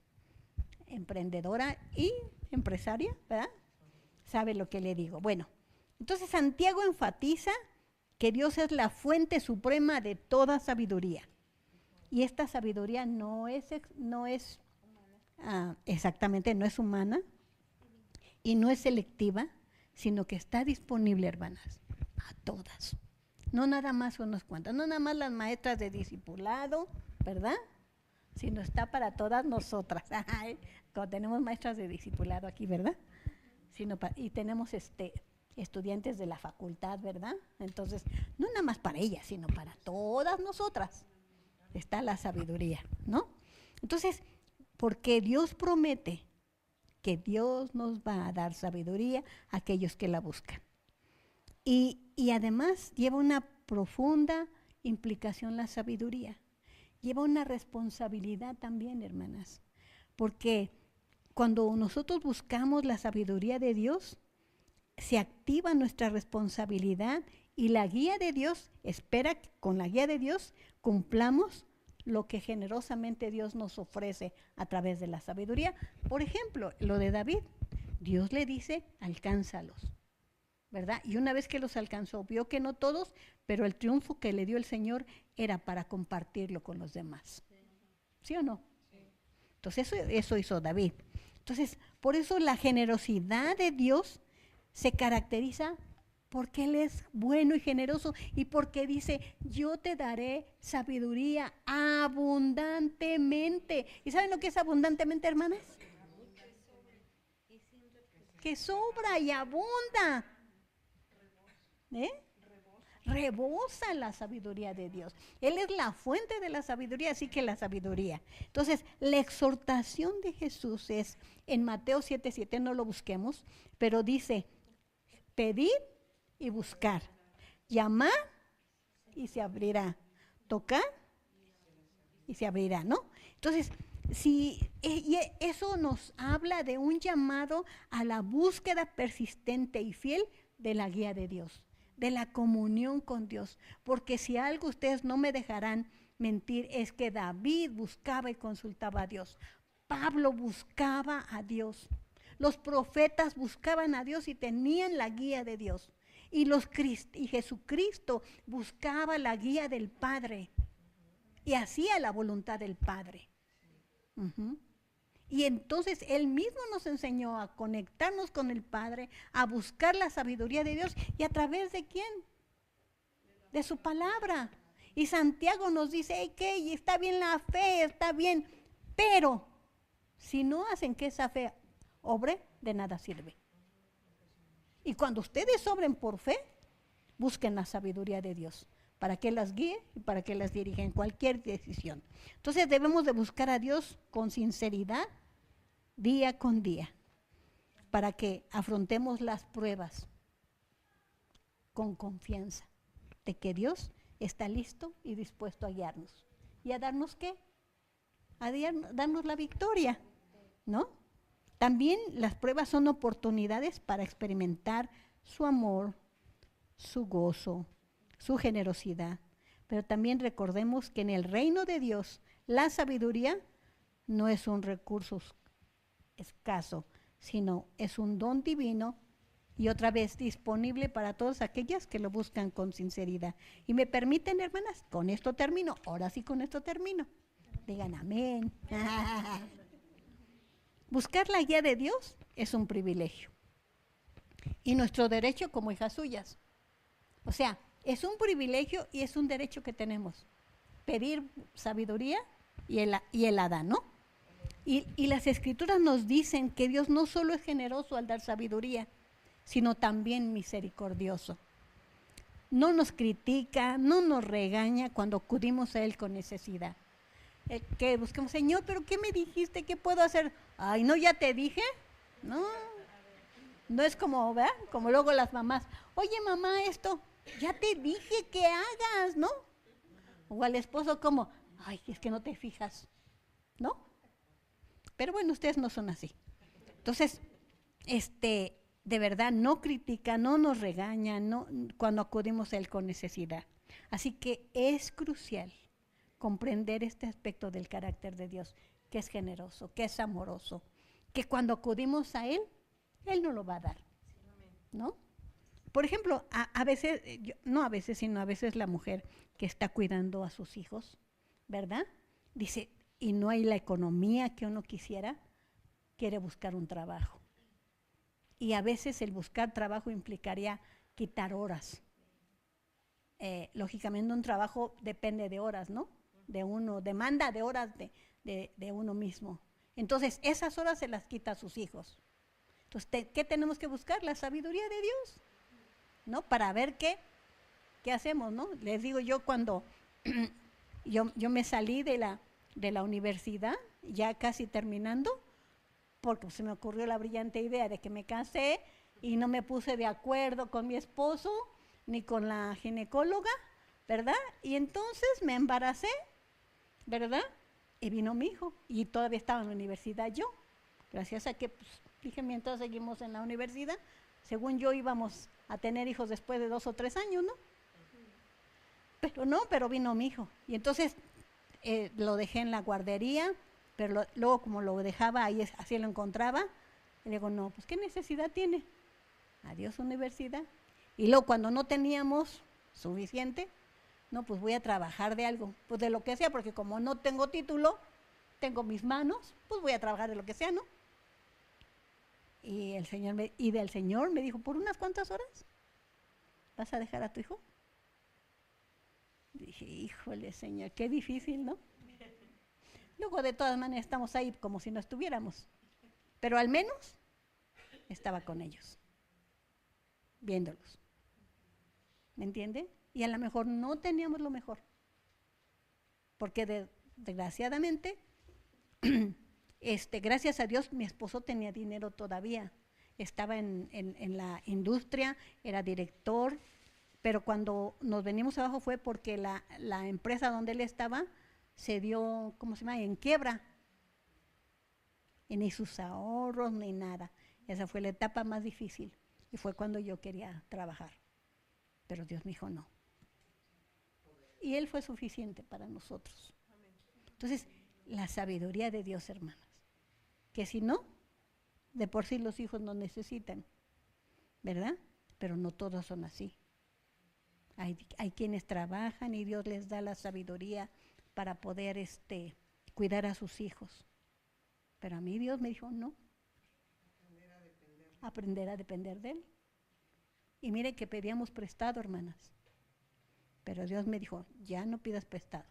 emprendedora y empresaria, ¿verdad? sabe lo que le digo. Bueno, entonces Santiago enfatiza que Dios es la fuente suprema de toda sabiduría. Y esta sabiduría no es exactamente, no es humana y no es selectiva, sino que está disponible, hermanas, a todas. No nada más unos cuantos, no nada más las maestras de discipulado, ¿verdad? Sino está para todas nosotras. Cuando tenemos maestras de discipulado aquí, ¿verdad? Y tenemos estudiantes de la facultad, ¿verdad? Entonces, no nada más para ellas, sino para todas nosotras está la sabiduría, ¿no? Entonces, porque Dios promete que Dios nos va a dar sabiduría a aquellos que la buscan. Y además lleva una profunda implicación la sabiduría. Lleva una responsabilidad también, hermanas, porque cuando nosotros buscamos la sabiduría de Dios, se activa nuestra responsabilidad y la guía de Dios espera que con la guía de Dios cumplamos lo que generosamente Dios nos ofrece a través de la sabiduría. Por ejemplo, lo de David, Dios le dice, alcánzalos, ¿verdad? Y una vez que los alcanzó, vio que no todos, pero el triunfo que le dio el Señor era para compartirlo con los demás. ¿Sí o no? Entonces eso hizo David. Entonces, por eso la generosidad de Dios se caracteriza porque Él es bueno y generoso y porque dice, yo te daré sabiduría abundantemente. ¿Y saben lo que es abundantemente, hermanas? Que sobra y abunda. Rebosa la sabiduría de Dios. Él es la fuente de la sabiduría, así que la sabiduría. Entonces, la exhortación de Jesús es, en Mateo 7:7, no lo busquemos, pero dice, pedid y buscar, llamar y se abrirá, tocar y se abrirá, ¿no? Entonces, y eso nos habla de un llamado a la búsqueda persistente y fiel de la guía de Dios, de la comunión con Dios, porque si algo ustedes no me dejarán mentir es que David buscaba y consultaba a Dios, Pablo buscaba a Dios, los profetas buscaban a Dios y tenían la guía de Dios, y Jesucristo buscaba la guía del Padre y hacía la voluntad del Padre. Y entonces Él mismo nos enseñó a conectarnos con el Padre, a buscar la sabiduría de Dios. ¿Y a través de quién? De su palabra. Y Santiago nos dice, que está bien la fe, está bien, pero si no hacen que esa fe obre, de nada sirve. Y cuando ustedes obren por fe, busquen la sabiduría de Dios para que las guíe y para que las dirija en cualquier decisión. Entonces debemos de buscar a Dios con sinceridad, día con día, para que afrontemos las pruebas con confianza de que Dios está listo y dispuesto a guiarnos. ¿Y a darnos qué? A darnos la victoria, ¿no? También las pruebas son oportunidades para experimentar su amor, su gozo, su generosidad. Pero también recordemos que en el reino de Dios la sabiduría no es un recurso escaso, sino es un don divino y otra vez disponible para todas aquellas que lo buscan con sinceridad. Y me permiten, hermanas, con esto termino. Ahora sí, con esto termino. Digan amén. Buscar la guía de Dios es un privilegio y nuestro derecho como hijas suyas. O sea, es un privilegio y es un derecho que tenemos. Pedir sabiduría y Él la da, ¿no? Y las Escrituras nos dicen que Dios no solo es generoso al dar sabiduría, sino también misericordioso. No nos critica, no nos regaña cuando acudimos a Él con necesidad. Que busquemos, Señor, ¿pero qué me dijiste? ¿Qué puedo hacer? Ay, ¿no ya te dije? No es como, ¿verdad? Como luego las mamás, oye mamá, esto, ya te dije que hagas, ¿no? O al esposo como, ay, es que no te fijas, ¿no? Pero bueno, ustedes no son así. Entonces, de verdad, no critica, no nos regaña, no, cuando acudimos a Él con necesidad. Así que es crucial comprender este aspecto del carácter de Dios, que es generoso, que es amoroso, que cuando acudimos a Él, Él nos lo va a dar. ¿no? Por ejemplo, a veces, no a veces, sino a veces la mujer que está cuidando a sus hijos, ¿verdad? Dice, y no hay la economía que uno quisiera, quiere buscar un trabajo. Y a veces el buscar trabajo implicaría quitar horas. Lógicamente un trabajo depende de horas, ¿no? De uno, demanda de horas de uno mismo. Entonces, esas horas se las quita a sus hijos. Entonces, ¿qué tenemos que buscar? La sabiduría de Dios, ¿no? Para ver qué hacemos, ¿no? Les digo yo cuando yo me salí de la universidad, ya casi terminando, porque se me ocurrió la brillante idea de que me casé y no me puse de acuerdo con mi esposo ni con la ginecóloga, ¿verdad? Y entonces me embaracé, ¿verdad? Y vino mi hijo y todavía estaba en la universidad yo, gracias a que, pues, dije, mientras seguimos en la universidad, según yo íbamos a tener hijos después de 2 o 3 años, ¿no? Pero vino mi hijo. Y entonces lo dejé en la guardería, pero luego como lo dejaba ahí, así lo encontraba, y le digo, no, pues ¿qué necesidad tiene? Adiós universidad. Y luego cuando no teníamos suficiente, no, pues voy a trabajar de algo, pues de lo que sea, porque como no tengo título, tengo mis manos, pues voy a trabajar de lo que sea, ¿no? Y del Señor me dijo, ¿por unas cuantas horas vas a dejar a tu hijo? Dije, híjole, Señor, qué difícil, ¿no? Luego, de todas maneras, estamos ahí como si no estuviéramos. Pero al menos estaba con ellos, viéndolos. ¿Me entiende? Y a lo mejor no teníamos lo mejor. Porque desgraciadamente, gracias a Dios, mi esposo tenía dinero todavía. Estaba en la industria, era director, pero cuando nos venimos abajo fue porque la empresa donde él estaba se dio, ¿cómo se llama?, en quiebra. Y ni sus ahorros, ni nada. Esa fue la etapa más difícil. Y fue cuando yo quería trabajar. Pero Dios me dijo no. Y Él fue suficiente para nosotros. Entonces, la sabiduría de Dios, hermanas. Que si no, de por sí los hijos no necesitan, ¿verdad? Pero no todos son así. Hay quienes trabajan y Dios les da la sabiduría para poder cuidar a sus hijos. Pero a mí Dios me dijo, no. Aprender a depender de Él. Y mire que pedíamos prestado, hermanas. Pero Dios me dijo, ya no pidas prestado.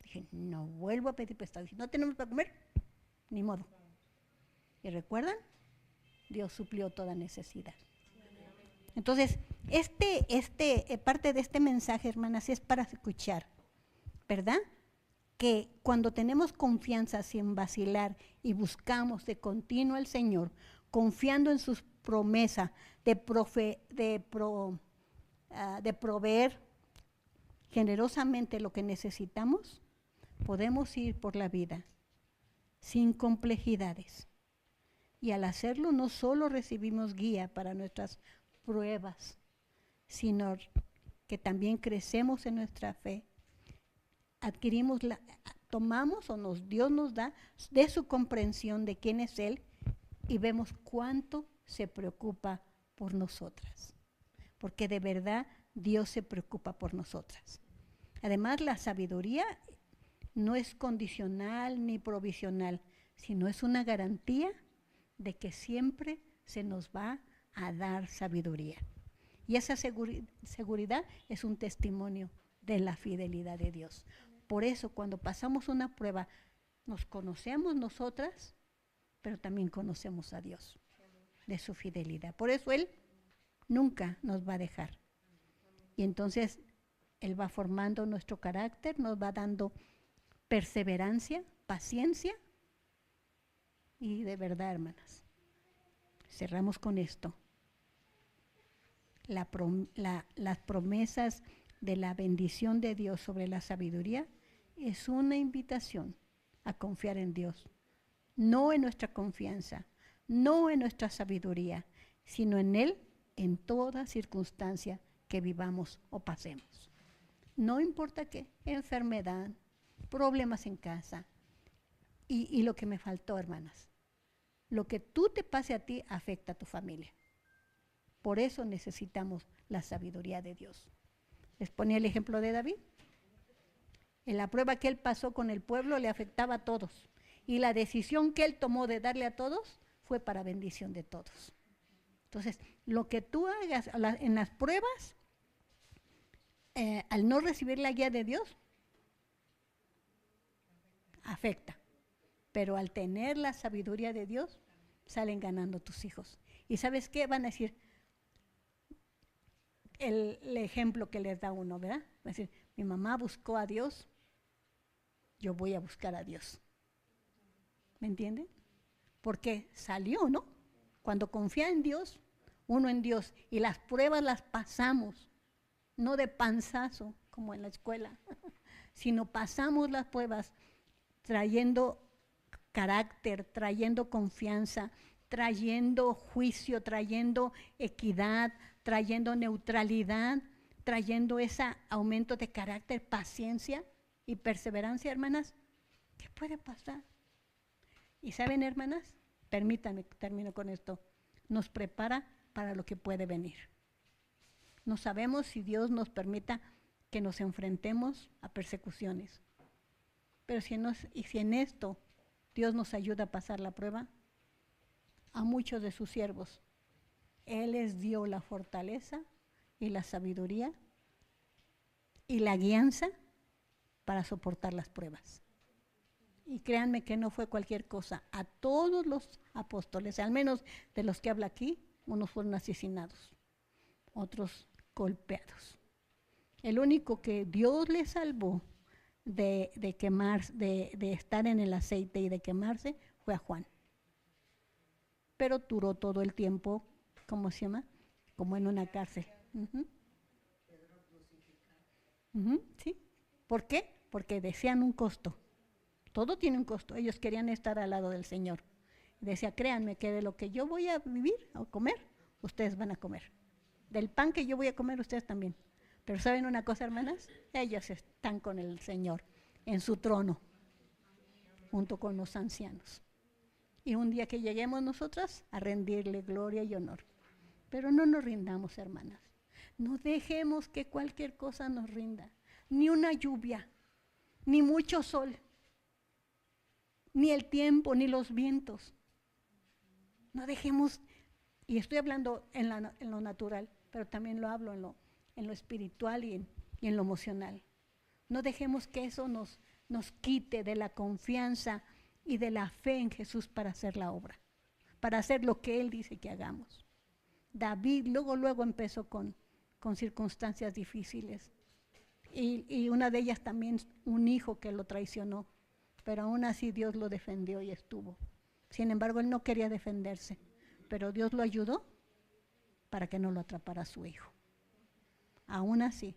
Dije, no vuelvo a pedir prestado. Dije, no tenemos para comer, ni modo. ¿Y recuerdan? Dios suplió toda necesidad. Entonces, parte de este mensaje, hermanas, es para escuchar, ¿verdad? Que cuando tenemos confianza sin vacilar y buscamos de continuo al Señor, confiando en sus promesas de proveer generosamente lo que necesitamos, podemos ir por la vida sin complejidades. Y al hacerlo no solo recibimos guía para nuestras pruebas, sino que también crecemos en nuestra fe. Tomamos Dios nos da de su comprensión de quién es Él y vemos cuánto se preocupa por nosotras. Porque de verdad Dios se preocupa por nosotras. Además, la sabiduría no es condicional ni provisional, sino es una garantía de que siempre se nos va a dar sabiduría. Y esa seguridad es un testimonio de la fidelidad de Dios. Por eso, cuando pasamos una prueba, nos conocemos nosotras, pero también conocemos a Dios, de su fidelidad. Por eso Él nunca nos va a dejar. Y entonces Él va formando nuestro carácter, nos va dando perseverancia, paciencia. Y de verdad, hermanas, cerramos con esto. Las promesas de la bendición de Dios sobre la sabiduría es una invitación a confiar en Dios. No en nuestra confianza, no en nuestra sabiduría, sino en Él en toda circunstancia que vivamos o pasemos. No importa qué, enfermedad, problemas en casa. Y lo que me faltó, hermanas, lo que tú te pase a ti afecta a tu familia. Por eso necesitamos la sabiduría de Dios. Les ponía el ejemplo de David. En la prueba que él pasó con el pueblo le afectaba a todos. Y la decisión que él tomó de darle a todos fue para bendición de todos. Entonces, lo que tú hagas en las pruebas, al no recibir la guía de Dios, afecta. Pero al tener la sabiduría de Dios, salen ganando tus hijos. ¿Y sabes qué? Van a decir, el ejemplo que les da uno, ¿verdad? Va a decir, mi mamá buscó a Dios, yo voy a buscar a Dios. ¿Me entienden? Porque salió, ¿no? Cuando confía en Dios, uno en Dios, y las pruebas las pasamos, no de panzazo, como en la escuela, sino pasamos las pruebas trayendo carácter, trayendo confianza, trayendo juicio, trayendo equidad, trayendo neutralidad, trayendo ese aumento de carácter, paciencia y perseverancia, hermanas. ¿Qué puede pasar? Y saben, hermanas, permítanme, termino con esto, nos prepara para lo que puede venir. No sabemos si Dios nos permita que nos enfrentemos a persecuciones, pero si en esto Dios nos ayuda a pasar la prueba, a muchos de sus siervos, Él les dio la fortaleza y la sabiduría y la guianza para soportar las pruebas. Y créanme que no fue cualquier cosa. A todos los apóstoles, al menos de los que habla aquí, unos fueron asesinados, otros golpeados. El único que Dios les salvó de estar en el aceite y de quemarse fue a Juan. Pero duró todo el tiempo, ¿cómo se llama? Como en una cárcel. ¿Sí? ¿Por qué? Porque decían un costo. Todo tiene un costo. Ellos querían estar al lado del Señor. Decía, créanme que de lo que yo voy a vivir o comer, ustedes van a comer. Del pan que yo voy a comer, ustedes también. Pero ¿saben una cosa, hermanas? Ellos están con el Señor en su trono, junto con los ancianos. Y un día que lleguemos nosotras a rendirle gloria y honor. Pero no nos rindamos, hermanas. No dejemos que cualquier cosa nos rinda. Ni una lluvia, ni mucho sol, ni el tiempo, ni los vientos. No dejemos, y estoy hablando en lo natural, pero también lo hablo en lo espiritual y en lo emocional. No dejemos que eso nos quite de la confianza y de la fe en Jesús para hacer la obra, para hacer lo que Él dice que hagamos. David luego empezó con circunstancias difíciles. Y una de ellas también, un hijo que lo traicionó, pero aún así Dios lo defendió y estuvo. Sin embargo, él no quería defenderse, pero Dios lo ayudó para que no lo atrapara su hijo. Aún así,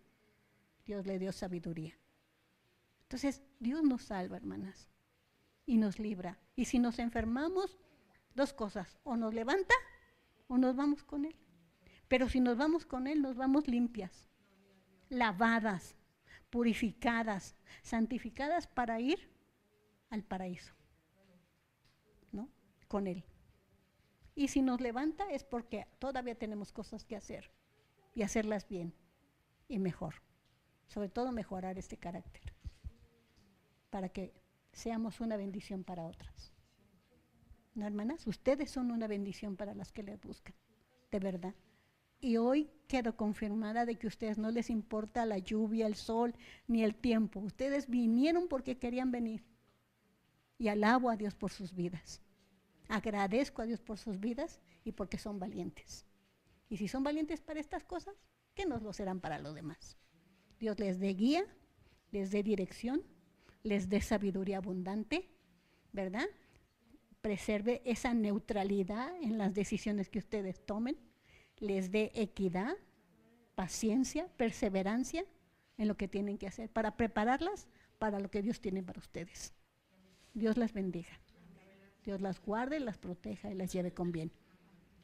Dios le dio sabiduría. Entonces, Dios nos salva, hermanas, y nos libra. Y si nos enfermamos, dos cosas, o nos levanta o nos vamos con Él. Pero si nos vamos con Él, nos vamos limpias, lavadas, purificadas, santificadas para ir al paraíso, ¿no? Con Él. Y si nos levanta es porque todavía tenemos cosas que hacer y hacerlas bien y mejor. Sobre todo mejorar este carácter para que seamos una bendición para otras. ¿No, hermanas? Ustedes son una bendición para las que les buscan, de verdad. Y hoy quedo confirmada de que a ustedes no les importa la lluvia, el sol, ni el tiempo. Ustedes vinieron porque querían venir. Y alabo a Dios por sus vidas. Agradezco a Dios por sus vidas y porque son valientes. Y si son valientes para estas cosas, ¿qué nos lo serán para los demás? Dios les dé guía, les dé dirección, les dé sabiduría abundante, ¿verdad? Preserve esa neutralidad en las decisiones que ustedes tomen, les dé equidad, paciencia, perseverancia en lo que tienen que hacer para prepararlas para lo que Dios tiene para ustedes. Dios las bendiga. Dios las guarde, las proteja y las lleve con bien.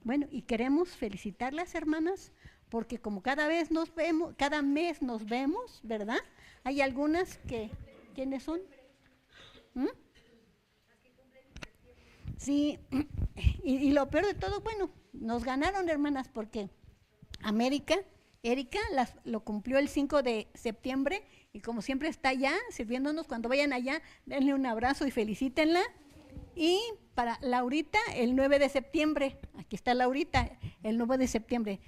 Bueno, y queremos felicitarlas, hermanas, porque como cada mes nos vemos, ¿verdad? Hay algunas que, ¿quiénes son? Sí, y lo peor de todo, bueno, nos ganaron, hermanas, porque Erika lo cumplió el 5 de septiembre y como siempre está allá sirviéndonos. Cuando vayan allá, denle un abrazo y felicítenla. Y para Laurita, el 9 de septiembre, aquí está Laurita, el 9 de septiembre,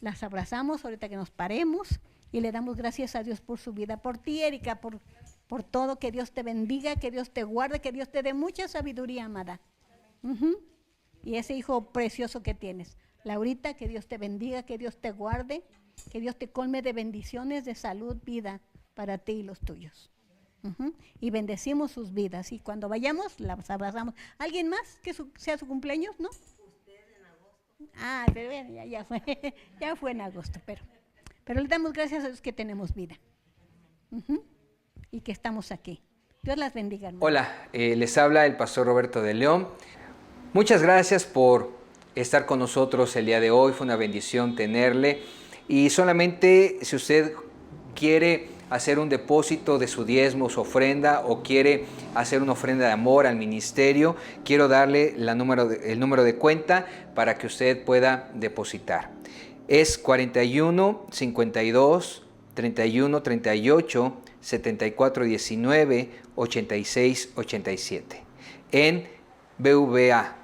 las abrazamos ahorita que nos paremos y le damos gracias a Dios por su vida, por ti, Erika, por todo, que Dios te bendiga, que Dios te guarde, que Dios te dé mucha sabiduría, amada. Y ese hijo precioso que tienes. Laurita, que Dios te bendiga, que Dios te guarde, que Dios te colme de bendiciones, de salud, vida para ti y los tuyos. Y bendecimos sus vidas. Y cuando vayamos, las abrazamos. ¿Alguien más que sea su cumpleaños, no? Usted en agosto. Pero bueno, ya fue en agosto. Pero le damos gracias a Dios que tenemos vida. Y que estamos aquí. Dios las bendiga, hermano. Hola, les habla el pastor Roberto de León. Muchas gracias por estar con nosotros el día de hoy. Fue una bendición tenerle. Y solamente si usted quiere hacer un depósito de su diezmo, su ofrenda, o quiere hacer una ofrenda de amor al ministerio, quiero darle el número de cuenta para que usted pueda depositar. Es 41 52 31 38 74 19 86 87 en BVA,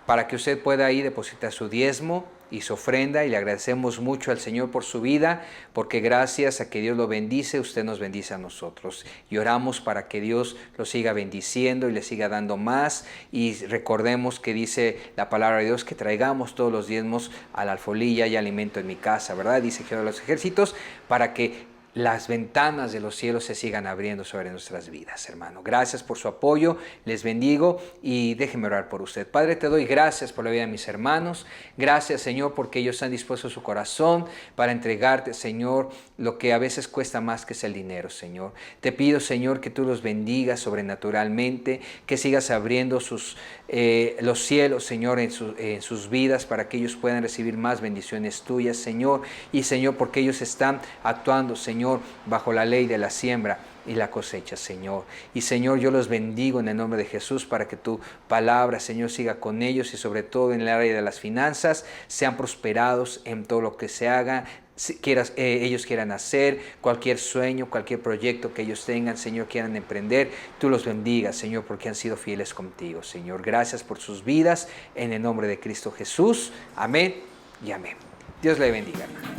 para que usted pueda ahí depositar su diezmo y su ofrenda, y le agradecemos mucho al Señor por su vida, porque gracias a que Dios lo bendice, usted nos bendice a nosotros, y oramos para que Dios lo siga bendiciendo y le siga dando más. Y recordemos que dice la palabra de Dios que traigamos todos los diezmos a la alfolía y alimento en mi casa, ¿verdad? Dice Jehová de los ejércitos, para que las ventanas de los cielos se sigan abriendo sobre nuestras vidas, hermano. Gracias por su apoyo, les bendigo y déjenme orar por usted. Padre, te doy gracias por la vida de mis hermanos. Gracias, Señor, porque ellos han dispuesto su corazón para entregarte, Señor, lo que a veces cuesta más, que es el dinero, Señor. Te pido, Señor, que tú los bendigas sobrenaturalmente, que sigas abriendo los cielos, Señor, en sus vidas, para que ellos puedan recibir más bendiciones tuyas, Señor. Y, Señor, porque ellos están actuando, Señor, bajo la ley de la siembra y la cosecha, Señor. Y, Señor, yo los bendigo en el nombre de Jesús, para que tu palabra, Señor, siga con ellos, y sobre todo en el área de las finanzas, sean prosperados en todo lo que se haga. Si ellos quieran hacer, cualquier sueño, cualquier proyecto que ellos tengan, Señor, quieran emprender, tú los bendigas, Señor, porque han sido fieles contigo, Señor. Gracias por sus vidas, en el nombre de Cristo Jesús. Amén y amén. Dios le bendiga, hermano.